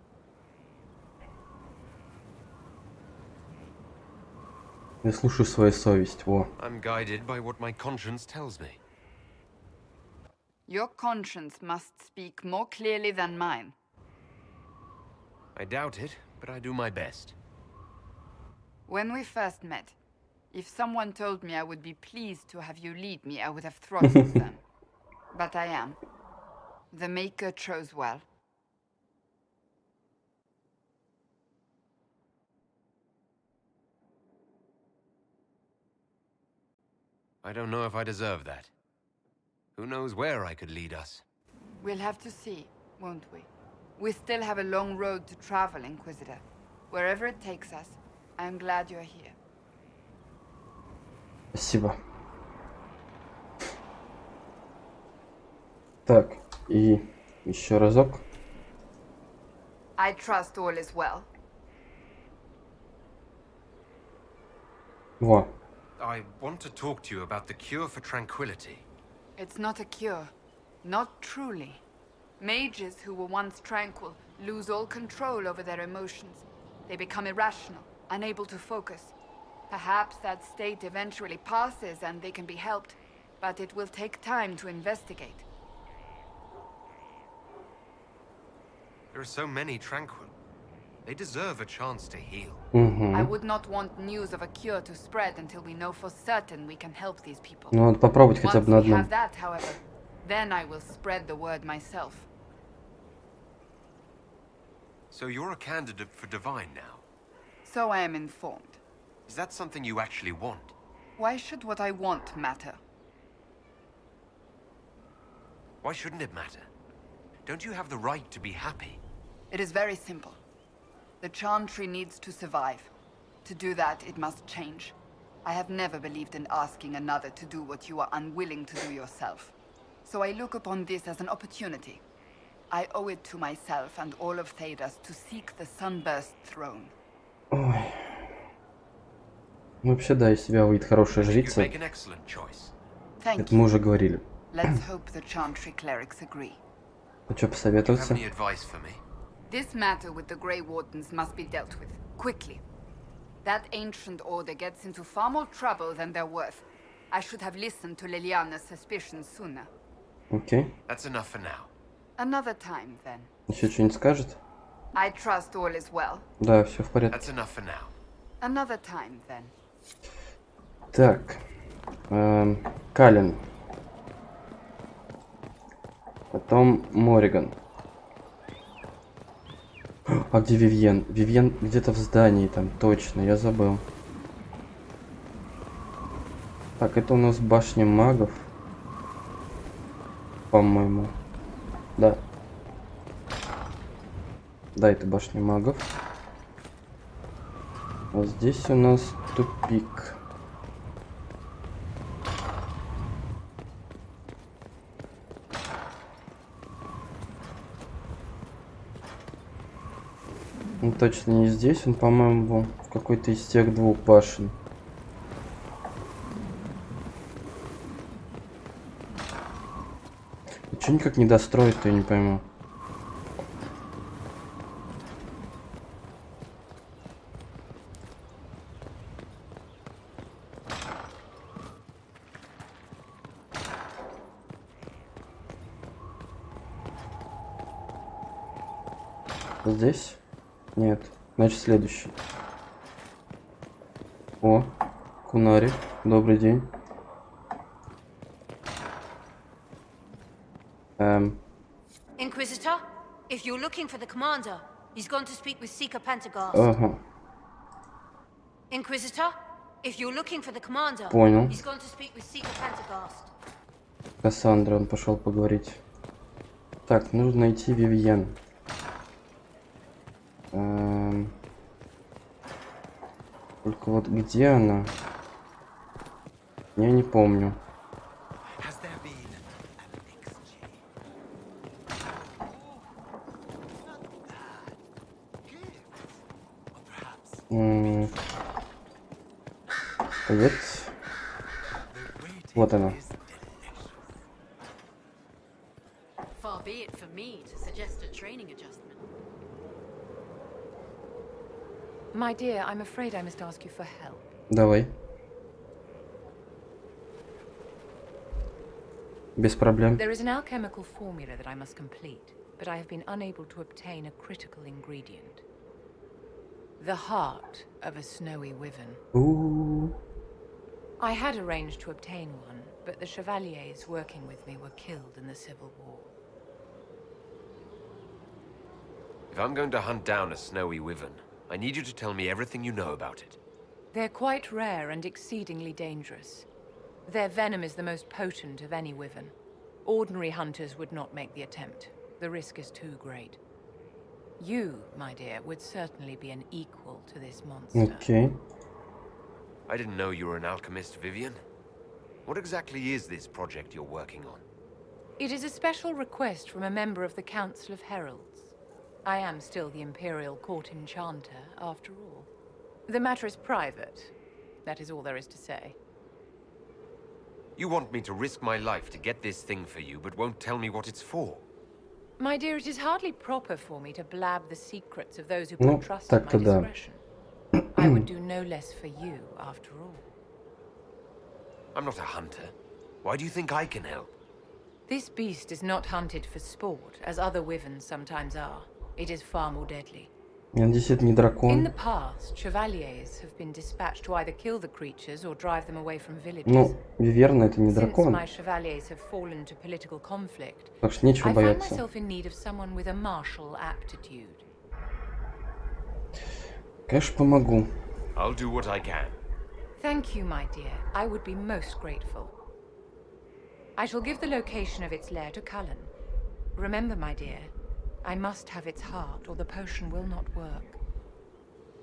Я слушаю свою совесть, во. I'm guided by what my conscience tells me. Your conscience must speak more clearly than mine. I doubt it, but I do my best. When we first met, if someone told me I would be pleased to have you lead me, I would have throttled them. But I am. The Maker chose well. I don't know if I deserve that. Who knows where I could lead us? We'll have to see, won't we? We still have a long road to travel, Inquisitor. Wherever it takes us, I'm glad you're here. Спасибо. Так, и еще разок. I trust all is well. Во. I want to talk to you about the cure for tranquility. It's not a cure. Not truly. Mages who were once tranquil lose all control over their emotions. They become irrational, unable to focus. Perhaps that state eventually passes and they can be helped, but it will take time to investigate. There are so many tranquil. They deserve a chance to heal. I would not want news of a cure to spread until we know for certain we can help these people. Ну, надо попробовать хотя бы на Once we одном. have that, however, then I will spread the word myself. So you're a candidate for Divine now? So I am informed. Is that something you actually want? Why should what I want matter? Why shouldn't it matter? Don't you have the right to be happy? It is very simple. The Chantry needs to survive. To do that, it must change. I have never believed in asking another to do what you are unwilling to do yourself. So I look upon this as an opportunity. I owe it to myself and all of Thedas to seek the Sunburst throne. Ой. Вообще, да, из себя выйдет хорошая жрица. Make an excellent choice. Thank Это мы уже говорили. Let's hope the Chantry clerics agree. А что Do you have посоветоваться? any advice for me? This matter with the Grey Wardens must be dealt with, quickly. That ancient order gets into far more trouble than they're worth. I should have listened to Liliana's suspicions sooner. Окей. That's enough for now. Another time, then. Еще что-нибудь скажет? I trust all is well. Да, все в порядке. That's enough for now. Another time, then. Так. Калин. Потом Мориган. А где Вивьен? Вивьен где-то в здании там, точно, я забыл. Так, это у нас башня магов. По-моему. Да. Да, это башня магов. А здесь у нас тупик. Он точно не здесь, он, по-моему, в какой-то из тех двух башен. Чё никак не достроить-то, я не пойму. Здесь? Нет. Значит, следующий. О, Кунари. Добрый день. Inquisitor, if you're looking for the commander, he's gone to speak with Seeker Pentagast. Ага. Inquisitor, if you're looking for the commander, Понял. he's gone to speak with Seeker Pentagast. Кассандра, он пошел поговорить. Так, нужно найти Вивьен. Только вот где она? Я не помню. Привет. Вот она. Far be it for me to suggest a training adjustment. My dear, I'm afraid I must ask you for help. Давай. Без проблем. There is an alchemical formula that I must complete, but I have been unable to obtain a critical ingredient. The heart of a snowy wyvern. Ooh. I had arranged to obtain one, but the chevaliers working with me were killed in the Civil War. If I'm going to hunt down a snowy wyvern, I need you to tell me everything you know about it. They're quite rare and exceedingly dangerous. Their venom is the most potent of any wyvern. Ordinary hunters would not make the attempt. The risk is too great. You, my dear, would certainly be an equal to this monster. Okay. I didn't know you were an alchemist, Vivian. What exactly is this project you're working on? It is a special request from a member of the Council of Heralds. I am still the Imperial Court Enchanter, after all. The matter is private. That is all there is to say. You want me to risk my life to get this thing for you, but won't tell me what it's for? My dear, it is hardly proper for me to blab the secrets of those who put trust in my так-то да. discretion. I would do no less for you, after all. I'm not a hunter. Why do you think I can help? This beast is not hunted for sport, as other wyverns sometimes are. It is far more deadly. Я надеюсь, это не In the дракон. past, chevaliers have been dispatched to either kill the creatures or drive them away from villages. Ну, Виверна это не Since дракон. my chevaliers have fallen to political conflict, Так что нечего I find бояться. myself in need of someone with a martial aptitude. Конечно, помогу. I'll do what I can. Thank you, my dear. I would be most grateful. I shall give the location of its lair to Cullen. Remember, my dear, I must have its heart, or the potion will not work.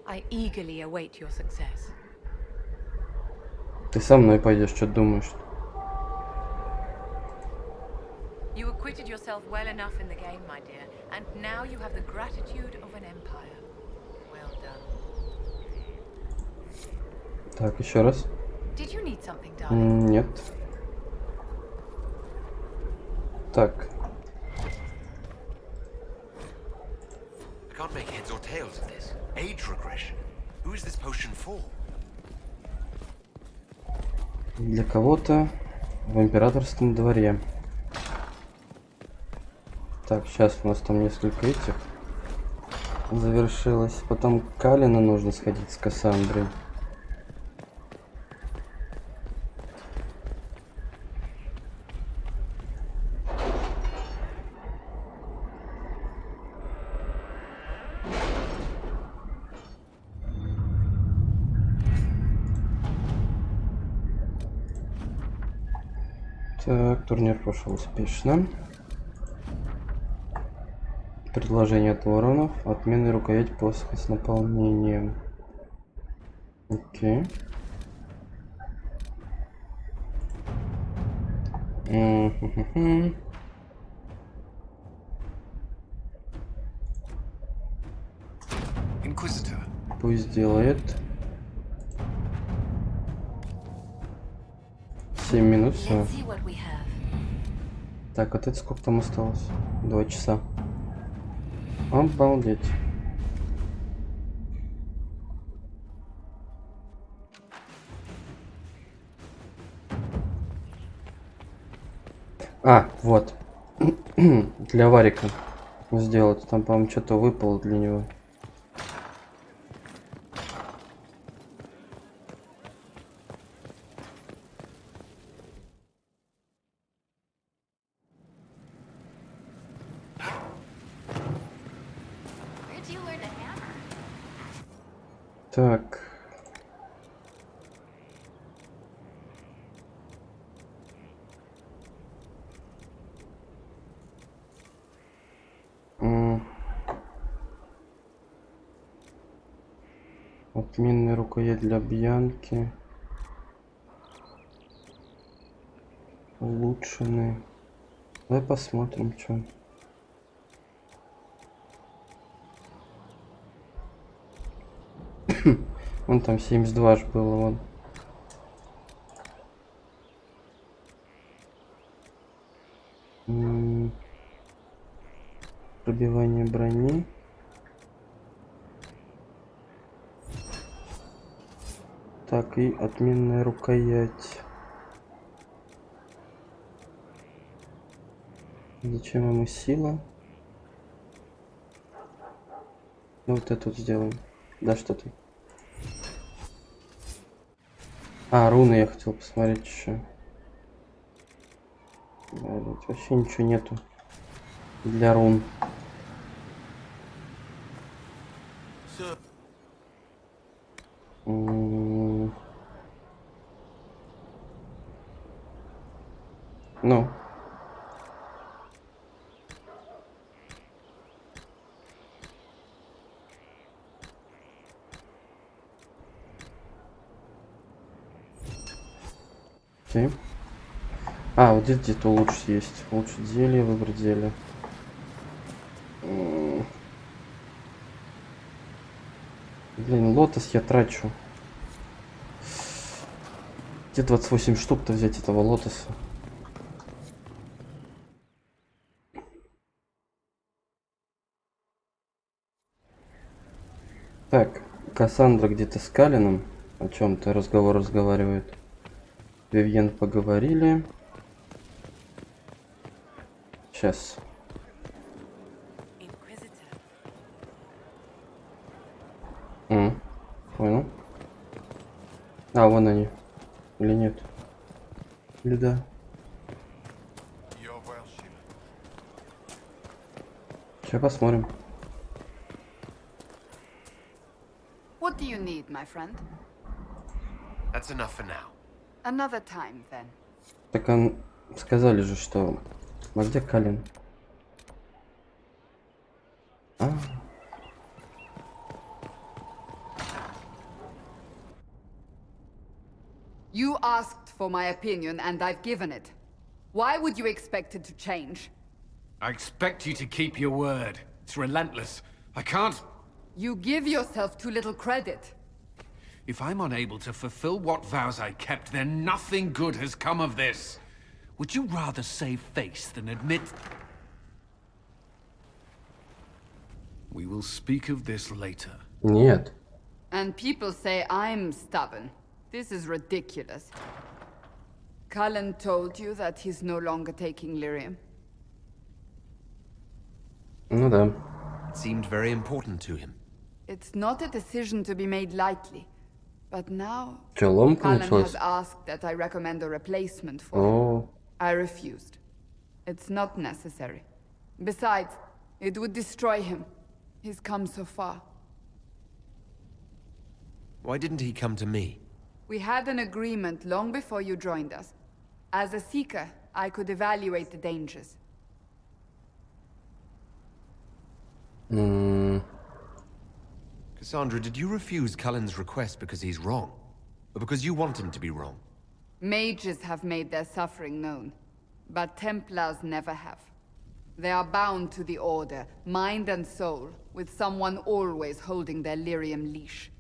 I eagerly await your success. Ты со мной пойдешь, что думаешь? You acquitted yourself well enough in the game, my dear, and now you have the gratitude of an empire. Well done. Так, еще раз. Did you need something, darling? Нет. Так. I can't make heads or tails of this. Age regression. Who is this potion for? Для кого-то в императорском дворе. Так, сейчас у нас там несколько этих завершилось. Потом к Калину нужно сходить с Кассандрой. Так, турнир прошел успешно. Предложение от воронов. Отменный рукоять посоха с наполнением. Окей. Inquisitor. Пусть делает. 7 минут, все. Let's see what we have. Так, вот это сколько там осталось? 2 часа. Обалдеть. А, вот. Для Варика сделать. Там, по-моему, что-то выпало для него. Where'd you learn to hammer? Так. Отменная рукоять для Бьянки. Улучшенный. Давай посмотрим, что. Вон там 72 аж было, вон. Пробивание брони. Так, и отменная рукоять. Зачем ему сила? Ну, вот это вот сделаем. Да, что ты? А, руны я хотел посмотреть еще. Блядь, вообще ничего нету для рун. Ну. Окей. А, вот здесь где-то улучшить есть. Улучшить зелье, выбрать зелье. Блин, лотос я трачу. Где 28 штук-то взять этого лотоса? Так, Кассандра где-то с Калином о чем-то разговаривает. Вивьен поговорили. Сейчас. Понял. А, вон они. Или нет? Или да? Сейчас посмотрим. What do you need, my friend? That's enough for now. Another time, then. Так сказали же, что... А где Калин? А. You asked for my opinion, and I've given it. Why would you expect it to change? I expect you to keep your word. It's relentless. I can't... You give yourself too little credit. If I'm unable to fulfill what vows I kept, then nothing good has come of this. Would you rather save face than admit... We will speak of this later. Нет. And people say I'm stubborn. This is ridiculous. Cullen told you that he's no longer taking lyrium. Ну да. It seemed very important to him. It's not a decision to be made lightly. But now, Чё, ломка Cullen началась? has asked that I recommend a replacement for О. him. I refused. It's not necessary. Besides, it would destroy him. He's come so far. Why didn't he come to me? We had an agreement long before you joined us. As a Seeker, I could evaluate the dangers. Cassandra, did you refuse Cullen's request because he's wrong? Or because you want him to be wrong? Mages have made their suffering known, but Templars never have. They are bound to the Order, mind and soul, with someone always holding their lyrium leash.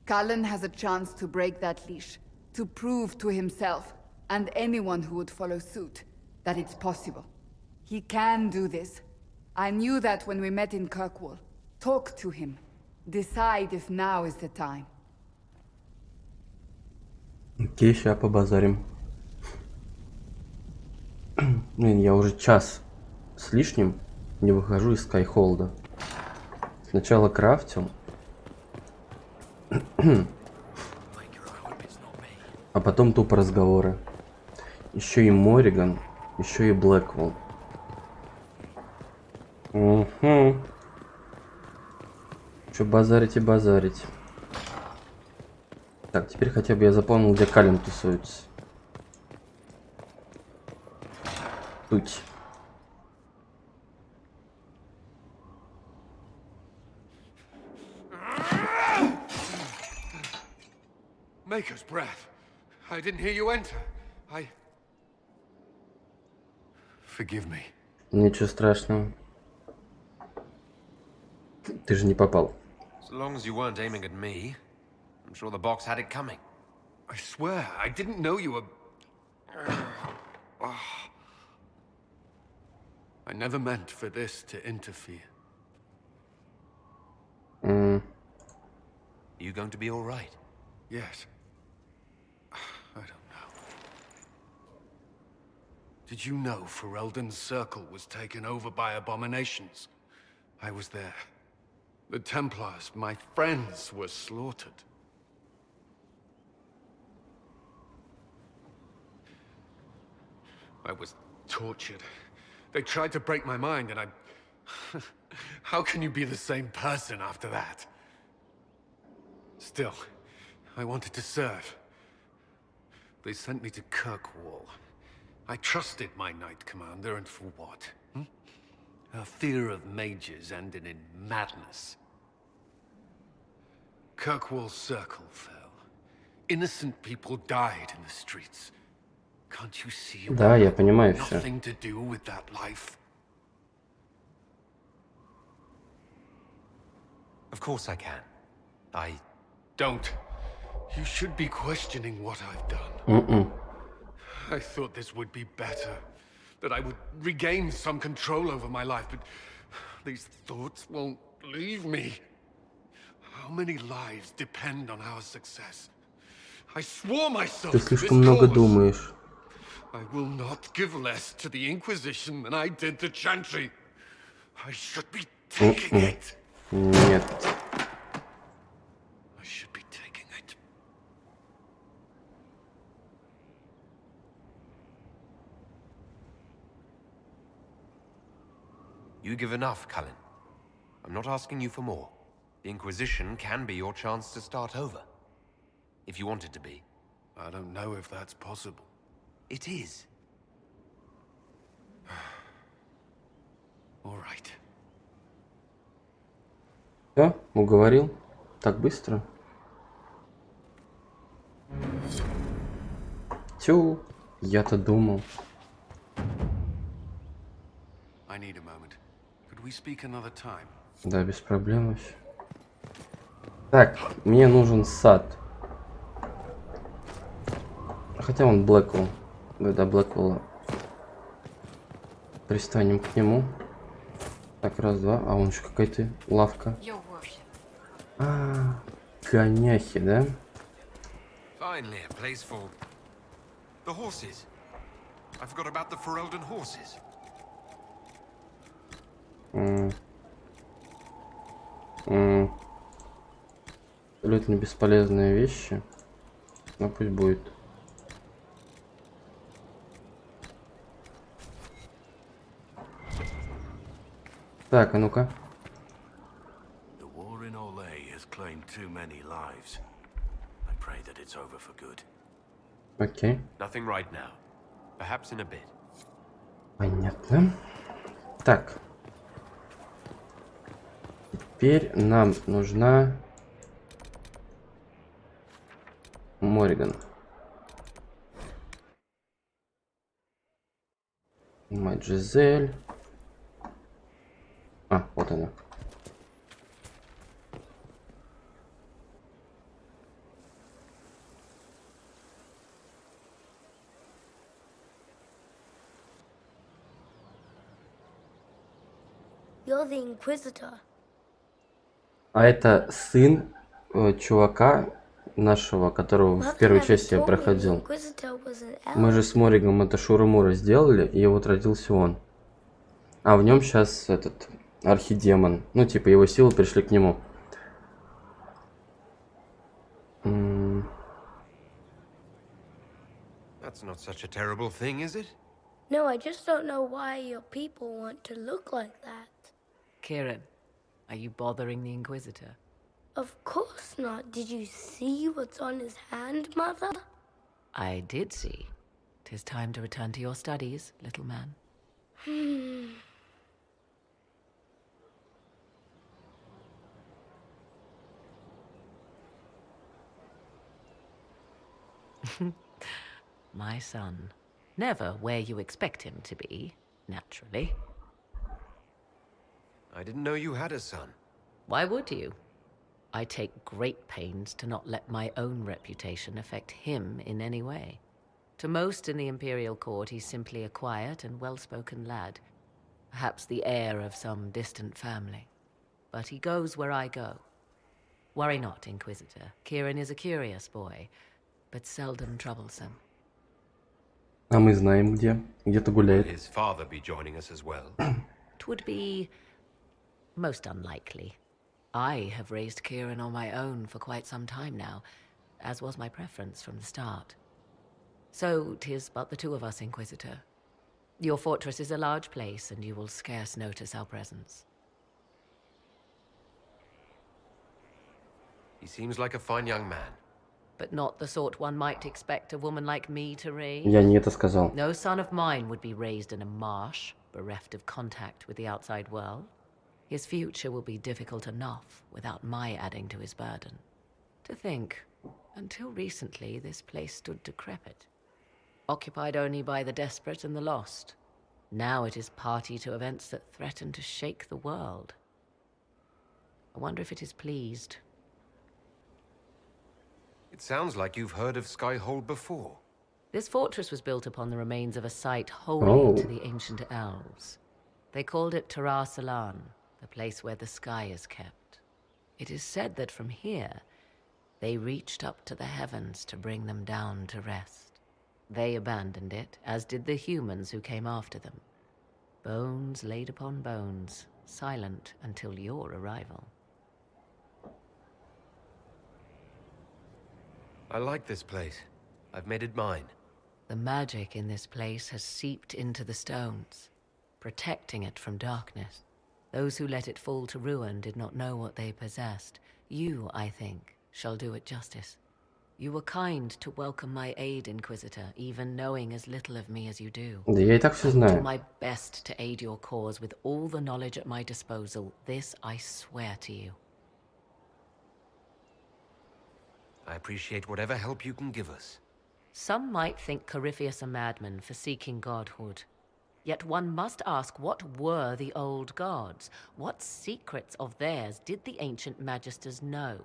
Cullen has a chance to break that leash, to prove to himself, and anyone who would follow suit, that it's possible. He can do this. I knew that when we met in Kirkwall. Talk to him. Decide if now is the time. Окей, сейчас побазарим. Блин, я уже час с лишним не выхожу из Скайхолда. Сначала крафтил, а потом тупо разговоры. Еще и Морриган, еще и Блэквелл. Угу. Что базарить и базарить. Так, теперь хотя бы я запомнил, где Калин тусуется. Тут. Maker's breath. I didn't hear you enter. Forgive me. Ничего страшного. Ты же не попал. As long as you weren't aiming at me, I'm sure the box had it coming. I swear, I didn't know you were... I never meant for this to interfere. Are you going to be all right? Yes. I don't know. Did you know Ferelden's circle was taken over by abominations? I was there. The Templars, my friends, were slaughtered. I was tortured. They tried to break my mind, and I... How can you be the same person after that? Still, I wanted to serve. They sent me to Kirkwall. I trusted my Knight Commander, and for what? A fear of mages ended in madness. Kirkwall's circle fell. Innocent people died in the streets. Can't you see? Да, я понимаю всё. Nothing to do with that life. Of course I can. Don't. You should be questioning what I've done. I thought this would be better. That I would regain some control over my life, but these thoughts won't leave me. How many lives depend on our success? I swore myself Ты to this слишком много cause. думаешь. I will not give less to the Inquisition than I did to Chantry. I should be taking it. Нет. I should be taking it. You give enough, Cullen. I'm not asking you for more. The Inquisition can be your chance to start over. If you want it to be. I don't know if that's possible. It is. All right. Всё, уговорил. Так быстро. Тю, я-то думал. I need a moment. Could we speak another time? Да, без проблем вообще. Так, мне нужен сад. Хотя он Блэквелл. Да, Блэквелла. Пристанем к нему. Так, раз, два. А он же какая-то лавка. А, коняхи, да? Finally, a place for the horses. I forgot about the Ferelden horses. Абсолютно бесполезные вещи. Но пусть будет. Так, а ну-ка. The war in Olay has claimed too many lives. I pray that it's over for good. Окей. Nothing right now. Perhaps in a bit. Понятно. Так. Теперь нам нужна Мориган. Мать Жизель. А, вот она. You're the Inquisitor. А это сын чувака нашего, которого в первой части я проходил. Мы же с Моригом это Шура-Мура сделали, и вот родился он. А в нем сейчас этот архидемон. Ну, типа, его силы пришли к нему. That's not such a terrible thing, is it? No, I just don't know why your people want to look like that. Kieran, are you bothering the Inquisitor? Of course not. Did you see what's on his hand, Mother? I did see. 'Tis time to return to your studies, little man. My son. Never where you expect him to be, naturally. I didn't know you had a son. Why would you? I take great pains to not let my own reputation affect him in any way. To most in the Imperial Court, he's simply a quiet and well-spoken lad. Perhaps the heir of some distant family. But he goes where I go. Worry not, Inquisitor. Kieran is a curious boy, but seldom troublesome. А мы знаем где. Где-то гуляет. Will his father be joining us as well? Twould be most unlikely. I have raised Kieran on my own for quite some time now, as was my preference from the start. So 'tis but the two of us, Inquisitor. Your fortress is a large place, and you will scarce notice our presence. He seems like a fine young man. But not the sort one might expect a woman like me to raise. Я не это сказал. No son of mine would be raised in a marsh, bereft of contact with the outside world. His future will be difficult enough without my adding to his burden. To think, until recently this place stood decrepit, occupied only by the desperate and the lost. Now it is party to events that threaten to shake the world. I wonder if it is pleased. It sounds like you've heard of Skyhold before. This fortress was built upon the remains of a site holy to Oh. the ancient elves. They called it Tarar Salan, the place where the sky is kept. It is said that from here, they reached up to the heavens to bring them down to rest. They abandoned it, as did the humans who came after them. Bones laid upon bones, silent until your arrival. I like this place. I've made it mine. The magic in this place has seeped into the stones, protecting it from darkness. Those who let it fall to ruin did not know what they possessed. You, I think, shall do it justice. You were kind to welcome my aid, Inquisitor, even knowing as little of me as you do. Да я и так все I will do знаю. my best to aid your cause with all the knowledge at my disposal. This I swear to you. I appreciate whatever help you can give us. Some might think Corypheus a madman for seeking godhood. Yet one must ask, what were the old gods? What secrets of theirs did the ancient magisters know?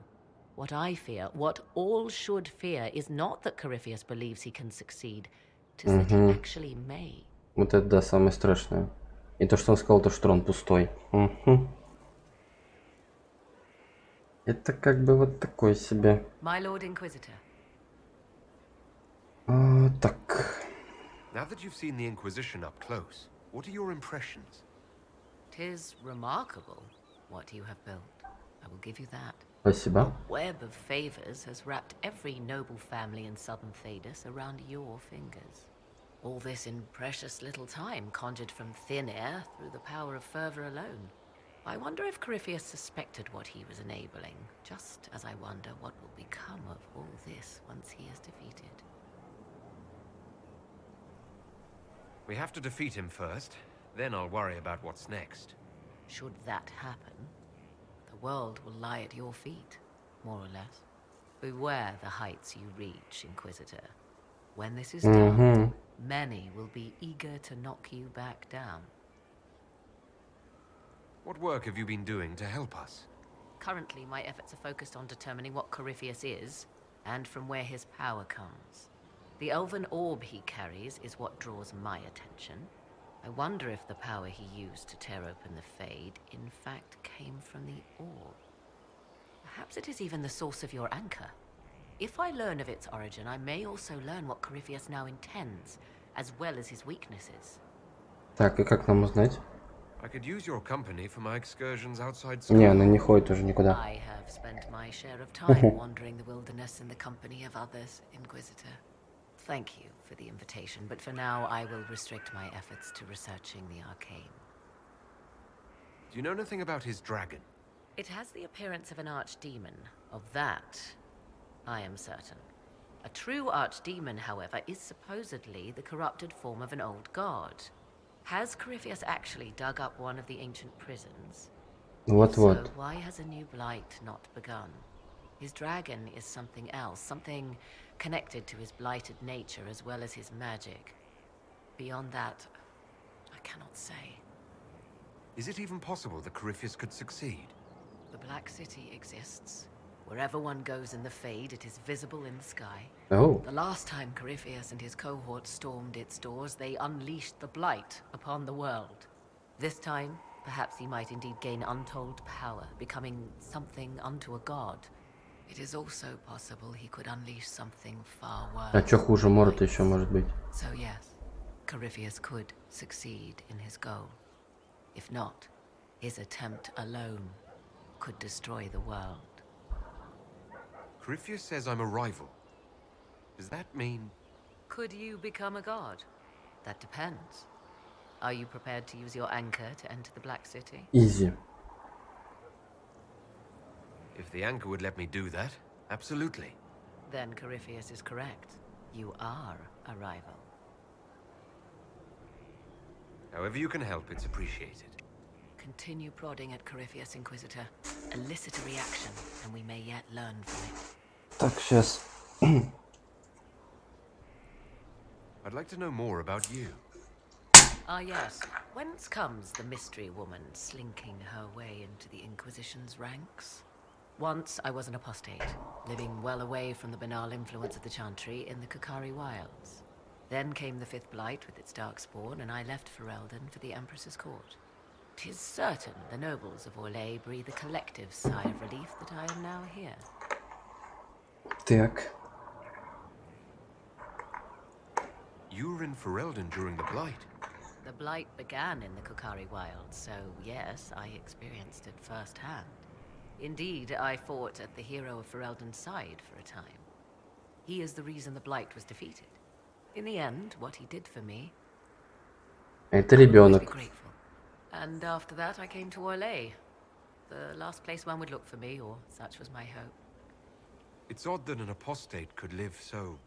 What I fear, what all should fear, is not that Corypheus believes he can succeed. 'Tis that he actually may. Вот это да, самое страшное. И то, что он сказал, то, что трон пустой. Это как бы вот такой себе. My Lord Inquisitor. Так. Now that you've seen the Inquisition up close, what are your impressions? 'Tis remarkable what you have built. I will give you that. Спасибо. A web of favors has wrapped every noble family in southern Thedas around your fingers. All this in precious little time, conjured from thin air through the power of fervor alone. I wonder if Corypheus suspected what he was enabling, just as I wonder what will become of all this once he is defeated. We have to defeat him first, then I'll worry about what's next. Should that happen, the world will lie at your feet, more or less. Beware the heights you reach, Inquisitor. When this is done, many will be eager to knock you back down. What work have you been doing to help us? Currently, my efforts are focused on determining what Corypheus is, and from where his power comes. The elven orb he carries is what draws my attention. I wonder if the power he used to tear open the Fade, in fact, came from the orb. Perhaps it is even the source of your anchor. If I learn of its origin, I may also learn what Corypheus now intends, as well as his weaknesses. Так, и как нам узнать? I could use your company for my excursions outside school. Не, она не ходит уже никуда. I have spent my share of time wandering the wilderness in the company of others, Inquisitor. Thank you for the invitation, but for now I will restrict my efforts to researching the arcane. Do you know anything about his dragon? It has the appearance of an archdemon. Of that, I am certain. A true archdemon, however, is supposedly the corrupted form of an old god. Has Corypheus actually dug up one of the ancient prisons? Вот-вот. So why has a new blight not begun? His dragon is something else, something connected to his blighted nature as well as his magic. Beyond that, I cannot say. Is it even possible that Corypheus could succeed? The Black City exists. Wherever one goes in the Fade, it is visible in the sky. Oh. The last time Corypheus and his cohort stormed its doors, they unleashed the Blight upon the world. This time, perhaps he might indeed gain untold power, becoming something unto a god. It is also possible he could unleash something far worse. А чё хуже Мора-то еще может быть? So yes, Corypheus could succeed in his goal. If not, his attempt alone could destroy the world. Corypheus says I'm a rival. Does that mean... Could you become a god? That depends. Are you prepared to use your anchor to enter the Black City? Easy. If the anchor would let me do that, absolutely. Then Corypheus is correct. You are a rival. However you can help, it's appreciated. Continue prodding at Corypheus, Inquisitor. Elicit a reaction, and we may yet learn from it. Так, сейчас. I'd like to know more about you. Ah yes, whence comes the mystery woman slinking her way into the Inquisition's ranks? Once I was an apostate, living well away from the banal influence of the Chantry in the Kokari Wilds. Then came the Fifth Blight with its darkspawn, and I left Ferelden for the Empress's court. 'Tis certain the nobles of Orlais breathe a collective sigh of relief that I am now here. Так. You were in Ferelden during the Blight. The Blight began in the Kokari Wilds, so yes, I experienced it firsthand. Indeed, I fought at the hero of Ferelden's side for a time. He is the reason the Blight was defeated. In the end, what he did for me... Это ребенок. And after that, I came to Orlais. The last place one would look for me, or such was my hope. It's odd that an apostate could live so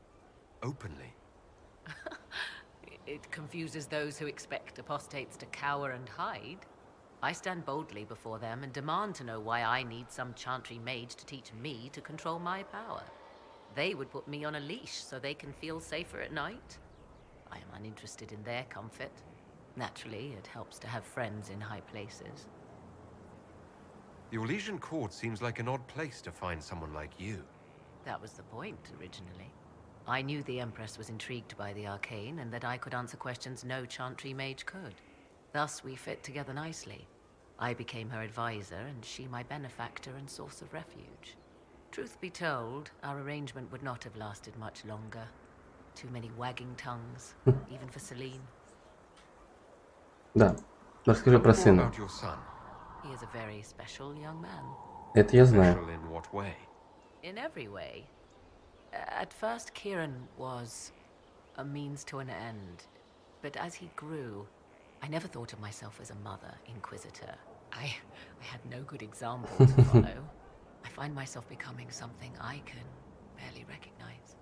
openly. It confuses those who expect apostates to cower and hide. I stand boldly before them and demand to know why I need some Chantry mage to teach me to control my power. They would put me on a leash so they can feel safer at night. I am uninterested in their comfort. Naturally, it helps to have friends in high places. The Orlesian court seems like an odd place to find someone like you. That was the point, originally. I knew the Empress was intrigued by the arcane, and that I could answer questions no Chantry mage could. Thus, we fit together nicely. I became her advisor, and she my benefactor and source of refuge. Truth be told, our arrangement would not have lasted much longer. Too many wagging tongues, even for Celine. Да. Расскажи про сына. He is a very special young man. Это я знаю. Special in what way? In every way. At first, Kieran was a means to an end. But as he grew, I never thought of myself as a mother, Inquisitor. I had no good example to follow. I find myself becoming something I can barely recognize.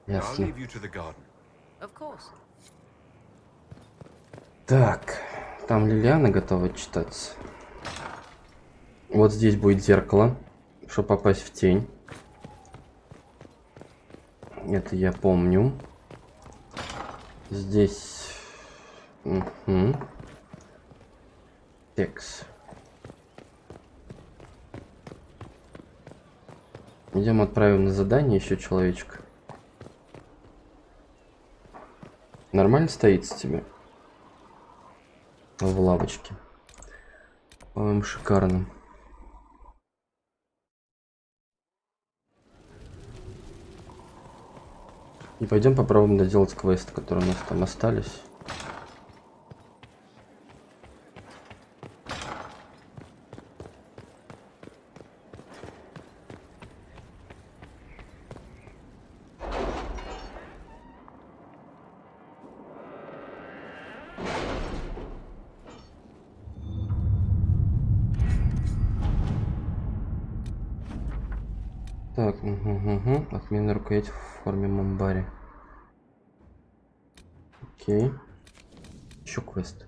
I'll leave you to the garden. Of course. Так, там Лилиана готова читаться. Вот здесь будет зеркало, чтобы попасть в тень. Это я помню. Здесь... Угу. Текст. Идем отправим на задание еще человечка. Нормально стоит с тебе? В лавочке. По-моему, шикарно. И пойдем попробуем доделать квесты, которые у нас там остались. Так, отмена рукоять в форме мамбари. Окей. Еще квест.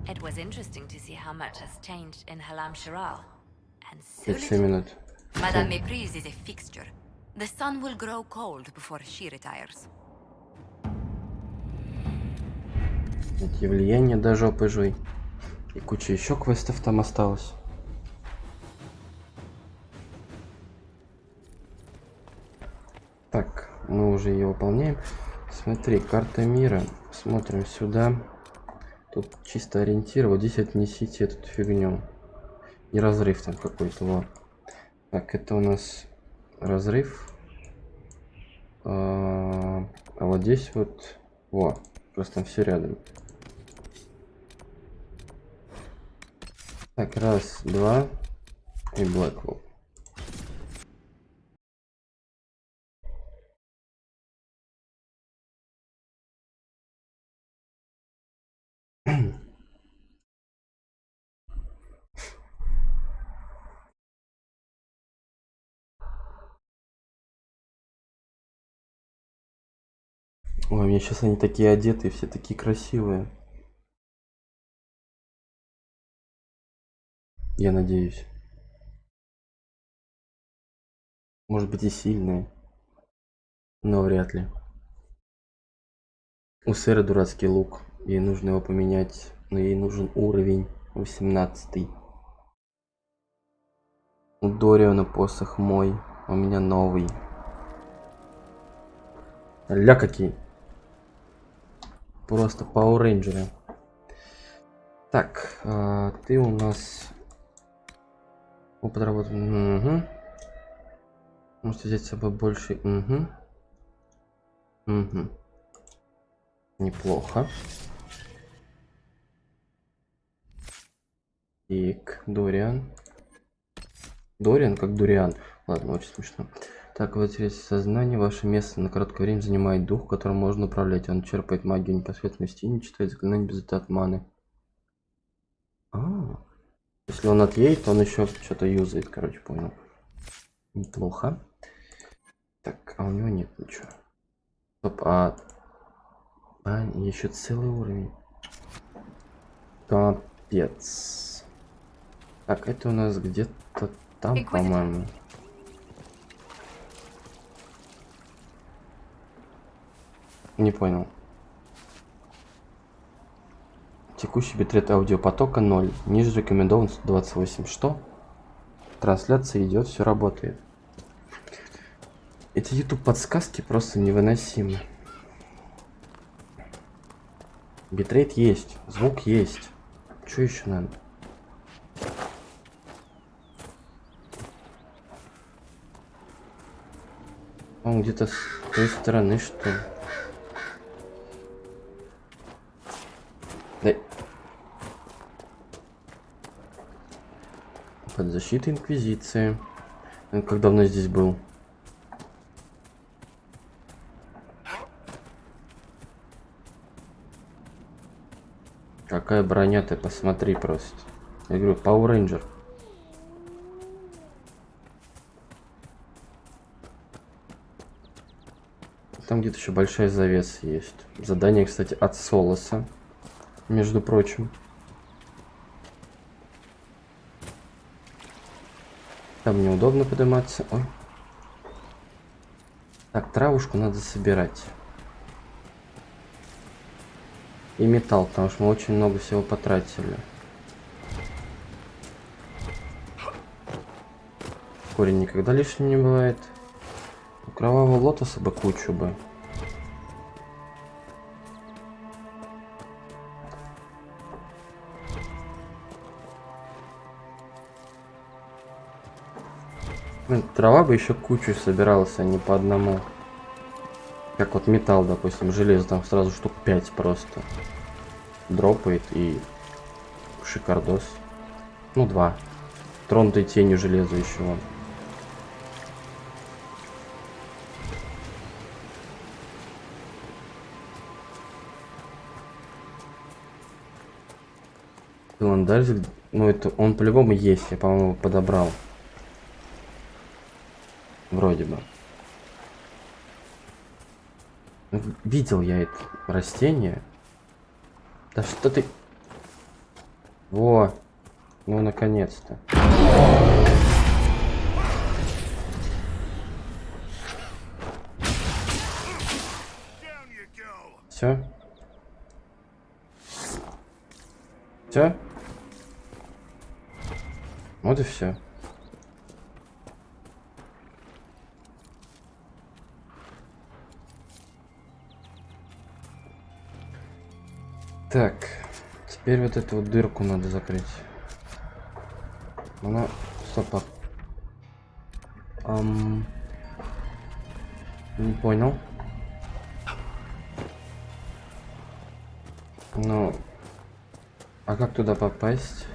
It was interesting to see how much has changed in Halam Shiral. And so 7 little. минут. Madame Méprise is a fixture. The sun will grow cold before she retires. Эти влияния до жопы жуй. И куча еще квестов там осталось. Так, мы уже ее выполняем. Смотри, карта мира. Смотрим сюда. Тут чисто ориентир. Вот здесь отнесите эту фигню. И разрыв там какой-то. Вот. Так, это у нас разрыв. А вот здесь вот. Во. Просто там все рядом. Так, раз, два. И Блэквелл. Ой, мне сейчас они такие одетые, все такие красивые. Я надеюсь. Может быть и сильные. Но вряд ли. У Сэры дурацкий лук. Ей нужно его поменять. Но ей нужен уровень 18. У Дориана посох мой. У меня новый. Ля какие. Просто Power Ranger. Так, ты у нас опыт работы. Угу. Можете взять с собой больше. Угу. Угу. Неплохо. Так, Дориан. Дориан как дуриан. Ладно, очень смешно. Так, вот здесь сознание. Ваше место на короткое время занимает дух, которым можно управлять. Он черпает магию непосредственно в стене, читает заклинания без от маны. Если он отъедет, он еще что-то юзает, короче, понял. Неплохо. Так, а у него нет ничего. Стоп, еще целый уровень. Капец. Так, это у нас где-то там, по-моему. Не понял. Текущий битрейт аудиопотока 0. Ниже рекомендован 128. Что? Трансляция идет, все работает. Эти YouTube подсказки просто невыносимы. Битрейт есть, звук есть. Что еще надо? Он где-то с той стороны, что ли? Да. Под защитой Инквизиции. Как давно здесь был? Какая броня, ты посмотри просто. Я говорю, Power Ranger. там где-то еще большая завеса есть. Задание, кстати, от Солоса, между прочим. Там неудобно подниматься. Ой. Так, травушку надо собирать. И металл, потому что мы очень много всего потратили. Корень никогда лишним не бывает. У кровавого лотоса бы кучу бы. Трава бы еще кучу собиралась, а не по одному. Как вот металл, допустим, железо, там сразу штук 5 просто дропает и шикардос. Ну 2. Тронутой тенью железа еще вон. Календарь, ну это он по-любому есть, я по-моему подобрал. Вроде бы. Видел я это растение. Да что ты... Во! Ну наконец-то. Все? Все? Вот и все. Так, теперь вот эту вот дырку надо закрыть. Она... Стоп. Не понял. Ну... А как туда попасть?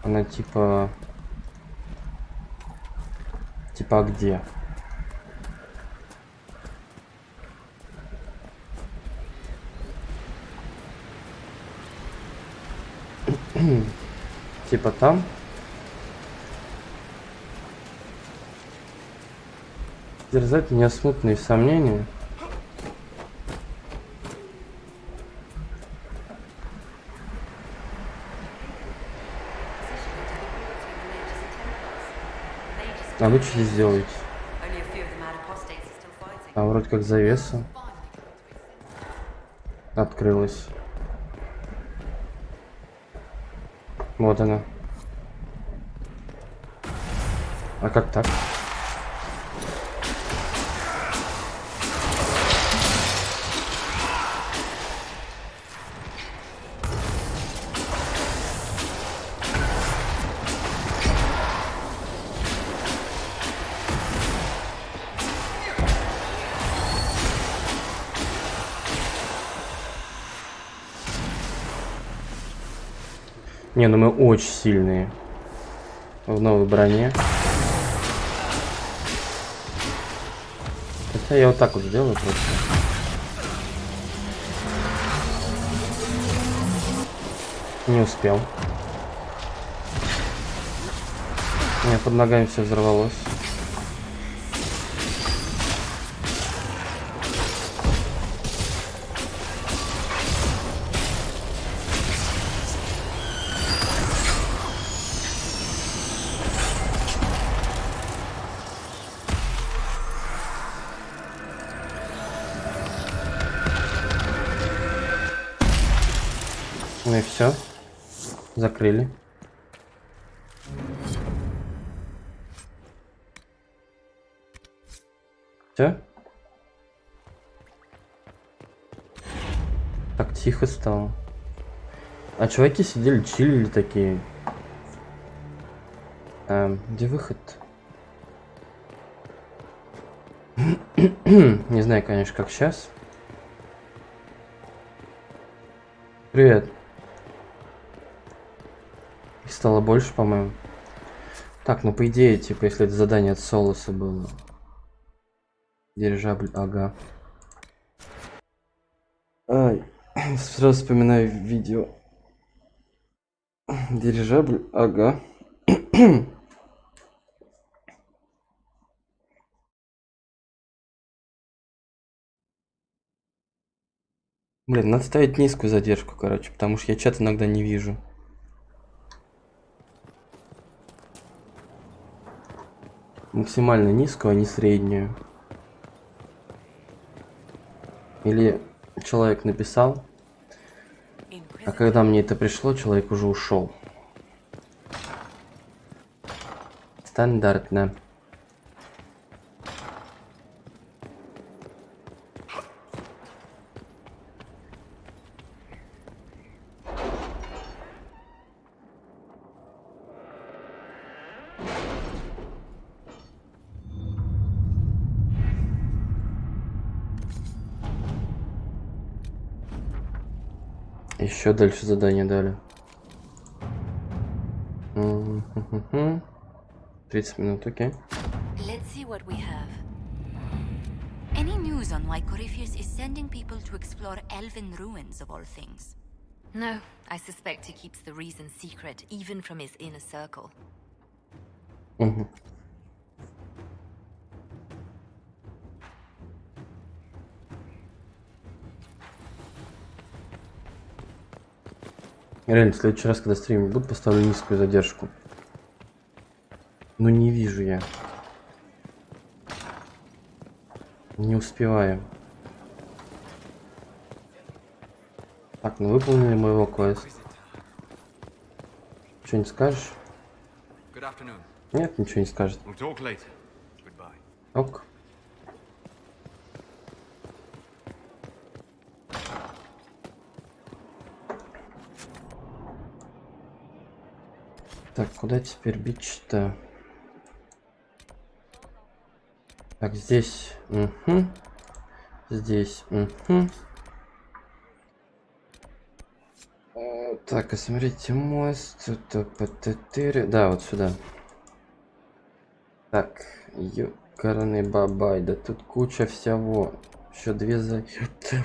Она типа... Типа где? Типа там. Терзать меня смутные сомнения. А вы что здесь делаете? Там вроде как завеса открылась. Вот она. А как так? Не, ну мы очень сильные в новой броне. Хотя я вот так вот сделаю просто. Не успел. У меня под ногами все взорвалось. Ну и все. Закрыли. Все. Так тихо стало. А чуваки сидели, чилили такие. Где выход? Не знаю, конечно, как сейчас. Привет. Их стало больше, по-моему. Так, ну по идее, типа, если это задание от Солоса было. Дирижабль, ага. Ай, сразу вспоминаю видео. Дирижабль, ага. Блин, надо ставить низкую задержку, короче, потому что я чат иногда не вижу. Максимально низкую, а не среднюю. Или человек написал, а когда мне это пришло, человек уже ушел. Стандартно. Еще дальше задание дали. 30 минут, окей. Let's see what we have. Any news on why Corypheus is sending people to explore elven ruins of all things? No, I suspect he keeps the reason secret, even from his inner circle. Реально, в следующий раз, когда стримить буду, поставлю низкую задержку. Но не вижу я. Не успеваю. Так, ну выполнили моего квеста. Что-нибудь скажешь? Нет, ничего не скажет. Ок. Так, куда теперь бить-то? Так, здесь. Здесь. Так, а смотрите, мост. Да, вот сюда. Так, ёкарный бабай. Да тут куча всего. Еще две заёбты.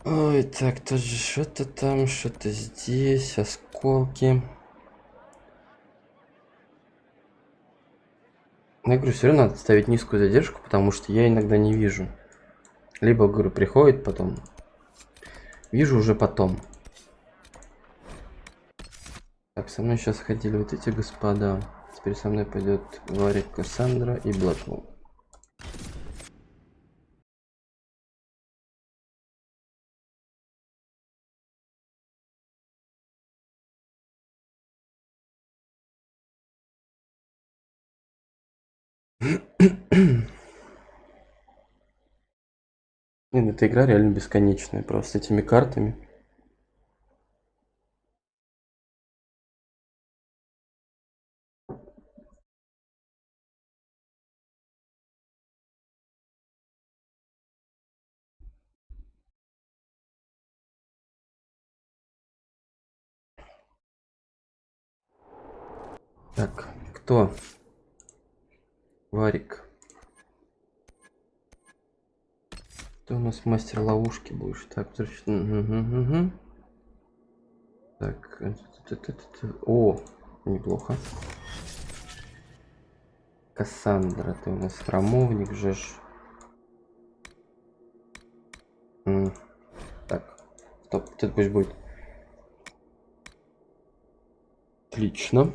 Ой, так, тоже что-то там, что-то здесь, осколки. Я говорю, все равно надо ставить низкую задержку, потому что я иногда не вижу. Либо, говорю, приходит потом. Вижу уже потом. Так, со мной сейчас ходили вот эти господа. Теперь со мной пойдет Варик, Кассандра и Блэквелл. Нет, эта игра реально бесконечная, просто с этими картами. Так, кто? Варик. Ты у нас мастер ловушки будешь. Так, так, о, неплохо. Кассандра, ты у нас храмовник же. Так, стоп, это пусть будет. Отлично.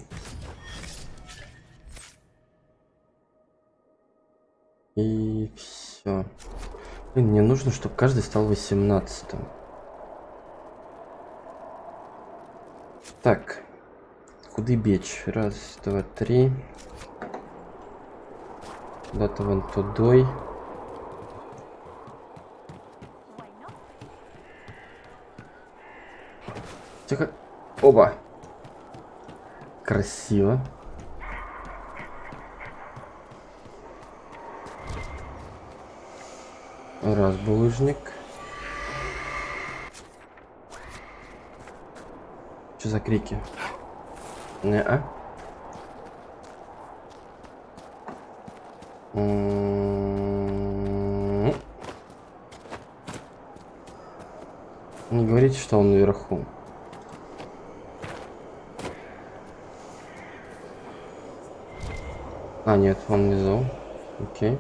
И все. Блин, мне нужно, чтобы каждый стал 18-м. Так. Куда бечь? Раз, два, три. Куда-то вон тудой. Тихо. Оба. Красиво. Раз булыжник. Что за крики? Не-а. Не говорите, что он наверху. А, нет, он внизу. Окей.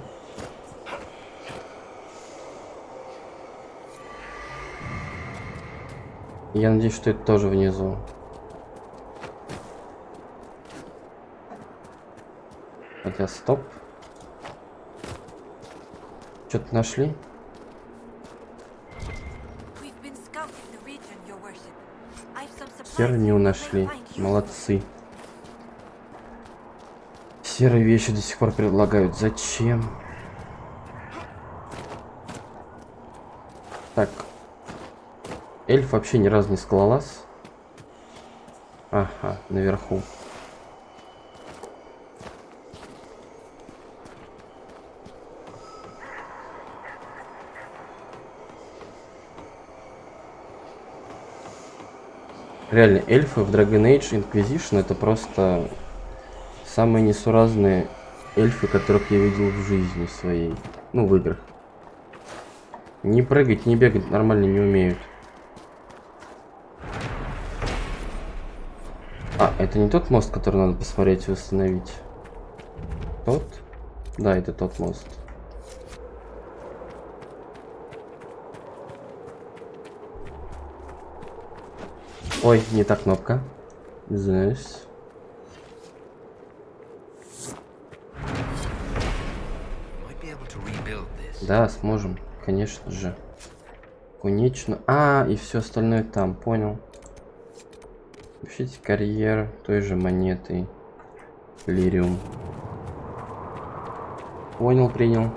Я надеюсь, что это тоже внизу. Хотя, стоп. Что-то нашли? Херню нашли. Молодцы. Серые вещи до сих пор предлагают. Зачем? Так. Эльф вообще ни разу не скалолаз. Ага, наверху. Реально, эльфы в Dragon Age Inquisition это просто самые несуразные эльфы, которых я видел в жизни своей. Ну, в играх. Ни прыгать, ни бегать нормально не умеют. А, это не тот мост, который надо посмотреть и восстановить? Тот? Да, это тот мост. Ой, не та кнопка. Извиняюсь. Да, сможем, конечно же. Конечно. А, и все остальное там, понял. Ищите карьер той же монетой. Лириум. Понял, принял.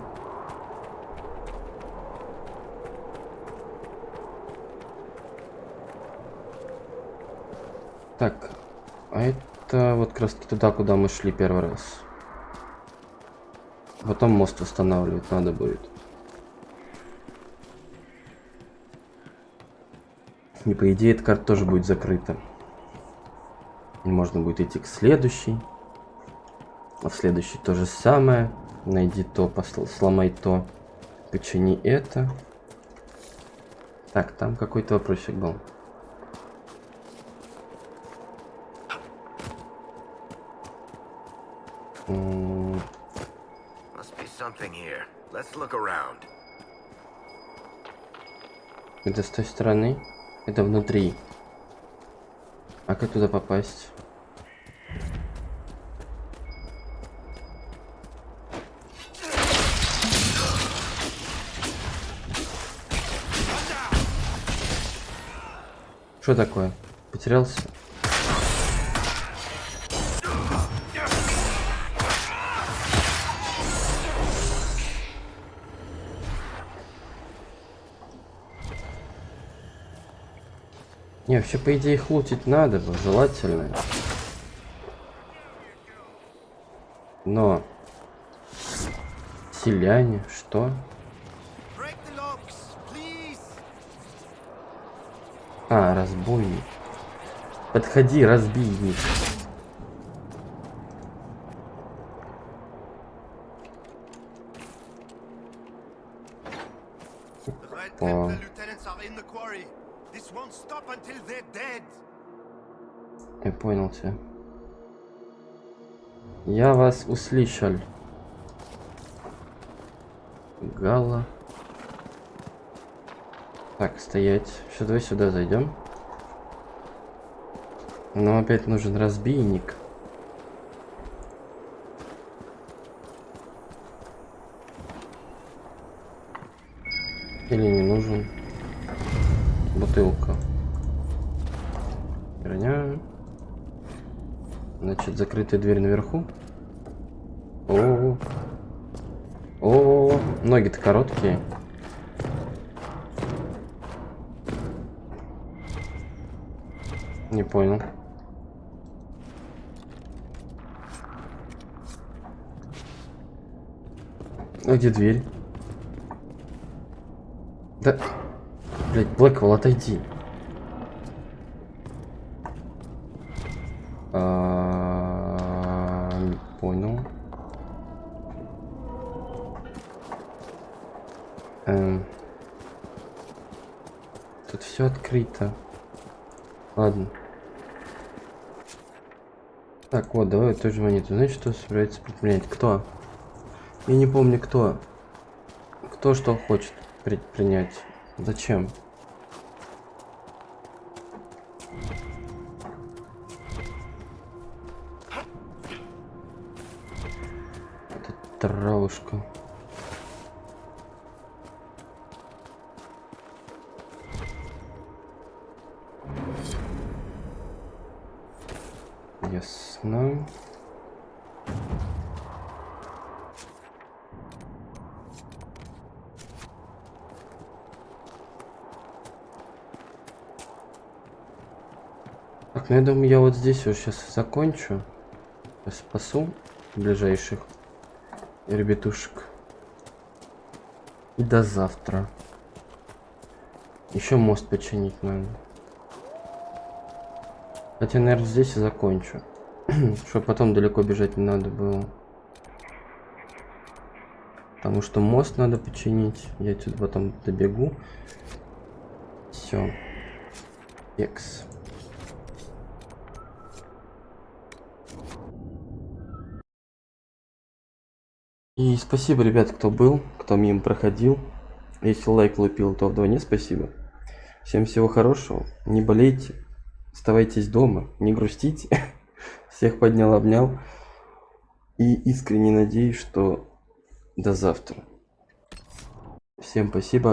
Так, а это вот как раз таки туда, куда мы шли первый раз. Потом мост восстанавливать надо будет. И по идее эта карта тоже будет закрыта. И можно будет идти к следующей. А в следующей то же самое. Найди то, сломай то. Почини это. Так, там какой-то вопросик был. Это с той стороны? Это внутри. А как туда попасть? Что такое? Потерялся? Не, вообще, по идее, их лутить надо бы, желательно. Но... Селяне, что? А, разбойник. Подходи, разбийник. О. Я понял тебя. Я вас услышал. Гала. Так, стоять. Сейчас давай сюда зайдем. Нам опять нужен разбийник. Или не нужен. Бутылка. Броня. Значит, закрытая дверь наверху. О, о, ноги-то короткие. Не понял. А где дверь? Да, блять, Блэквелл, отойди. Не понял. Тут все открыто. Ладно. Так, вот, давай той же монету. Значит, что собирается предпринять? Кто? Я не помню, кто. Кто что хочет предпринять. Зачем? Травушка. Ясно. Так, ну я думаю, я вот здесь вот сейчас закончу. Спасу ближайших ребятушек. И до завтра. Еще мост починить надо. Хотя, наверное, здесь и закончу. Чтобы потом далеко бежать не надо было. Потому что мост надо починить. Я отсюда потом добегу. Все. Екс. И спасибо, ребят, кто был, кто мимо проходил. Если лайк лупил, то вдвойне спасибо. Всем всего хорошего. Не болейте. Оставайтесь дома. Не грустите. Всех поднял, обнял. И искренне надеюсь, что до завтра. Всем спасибо.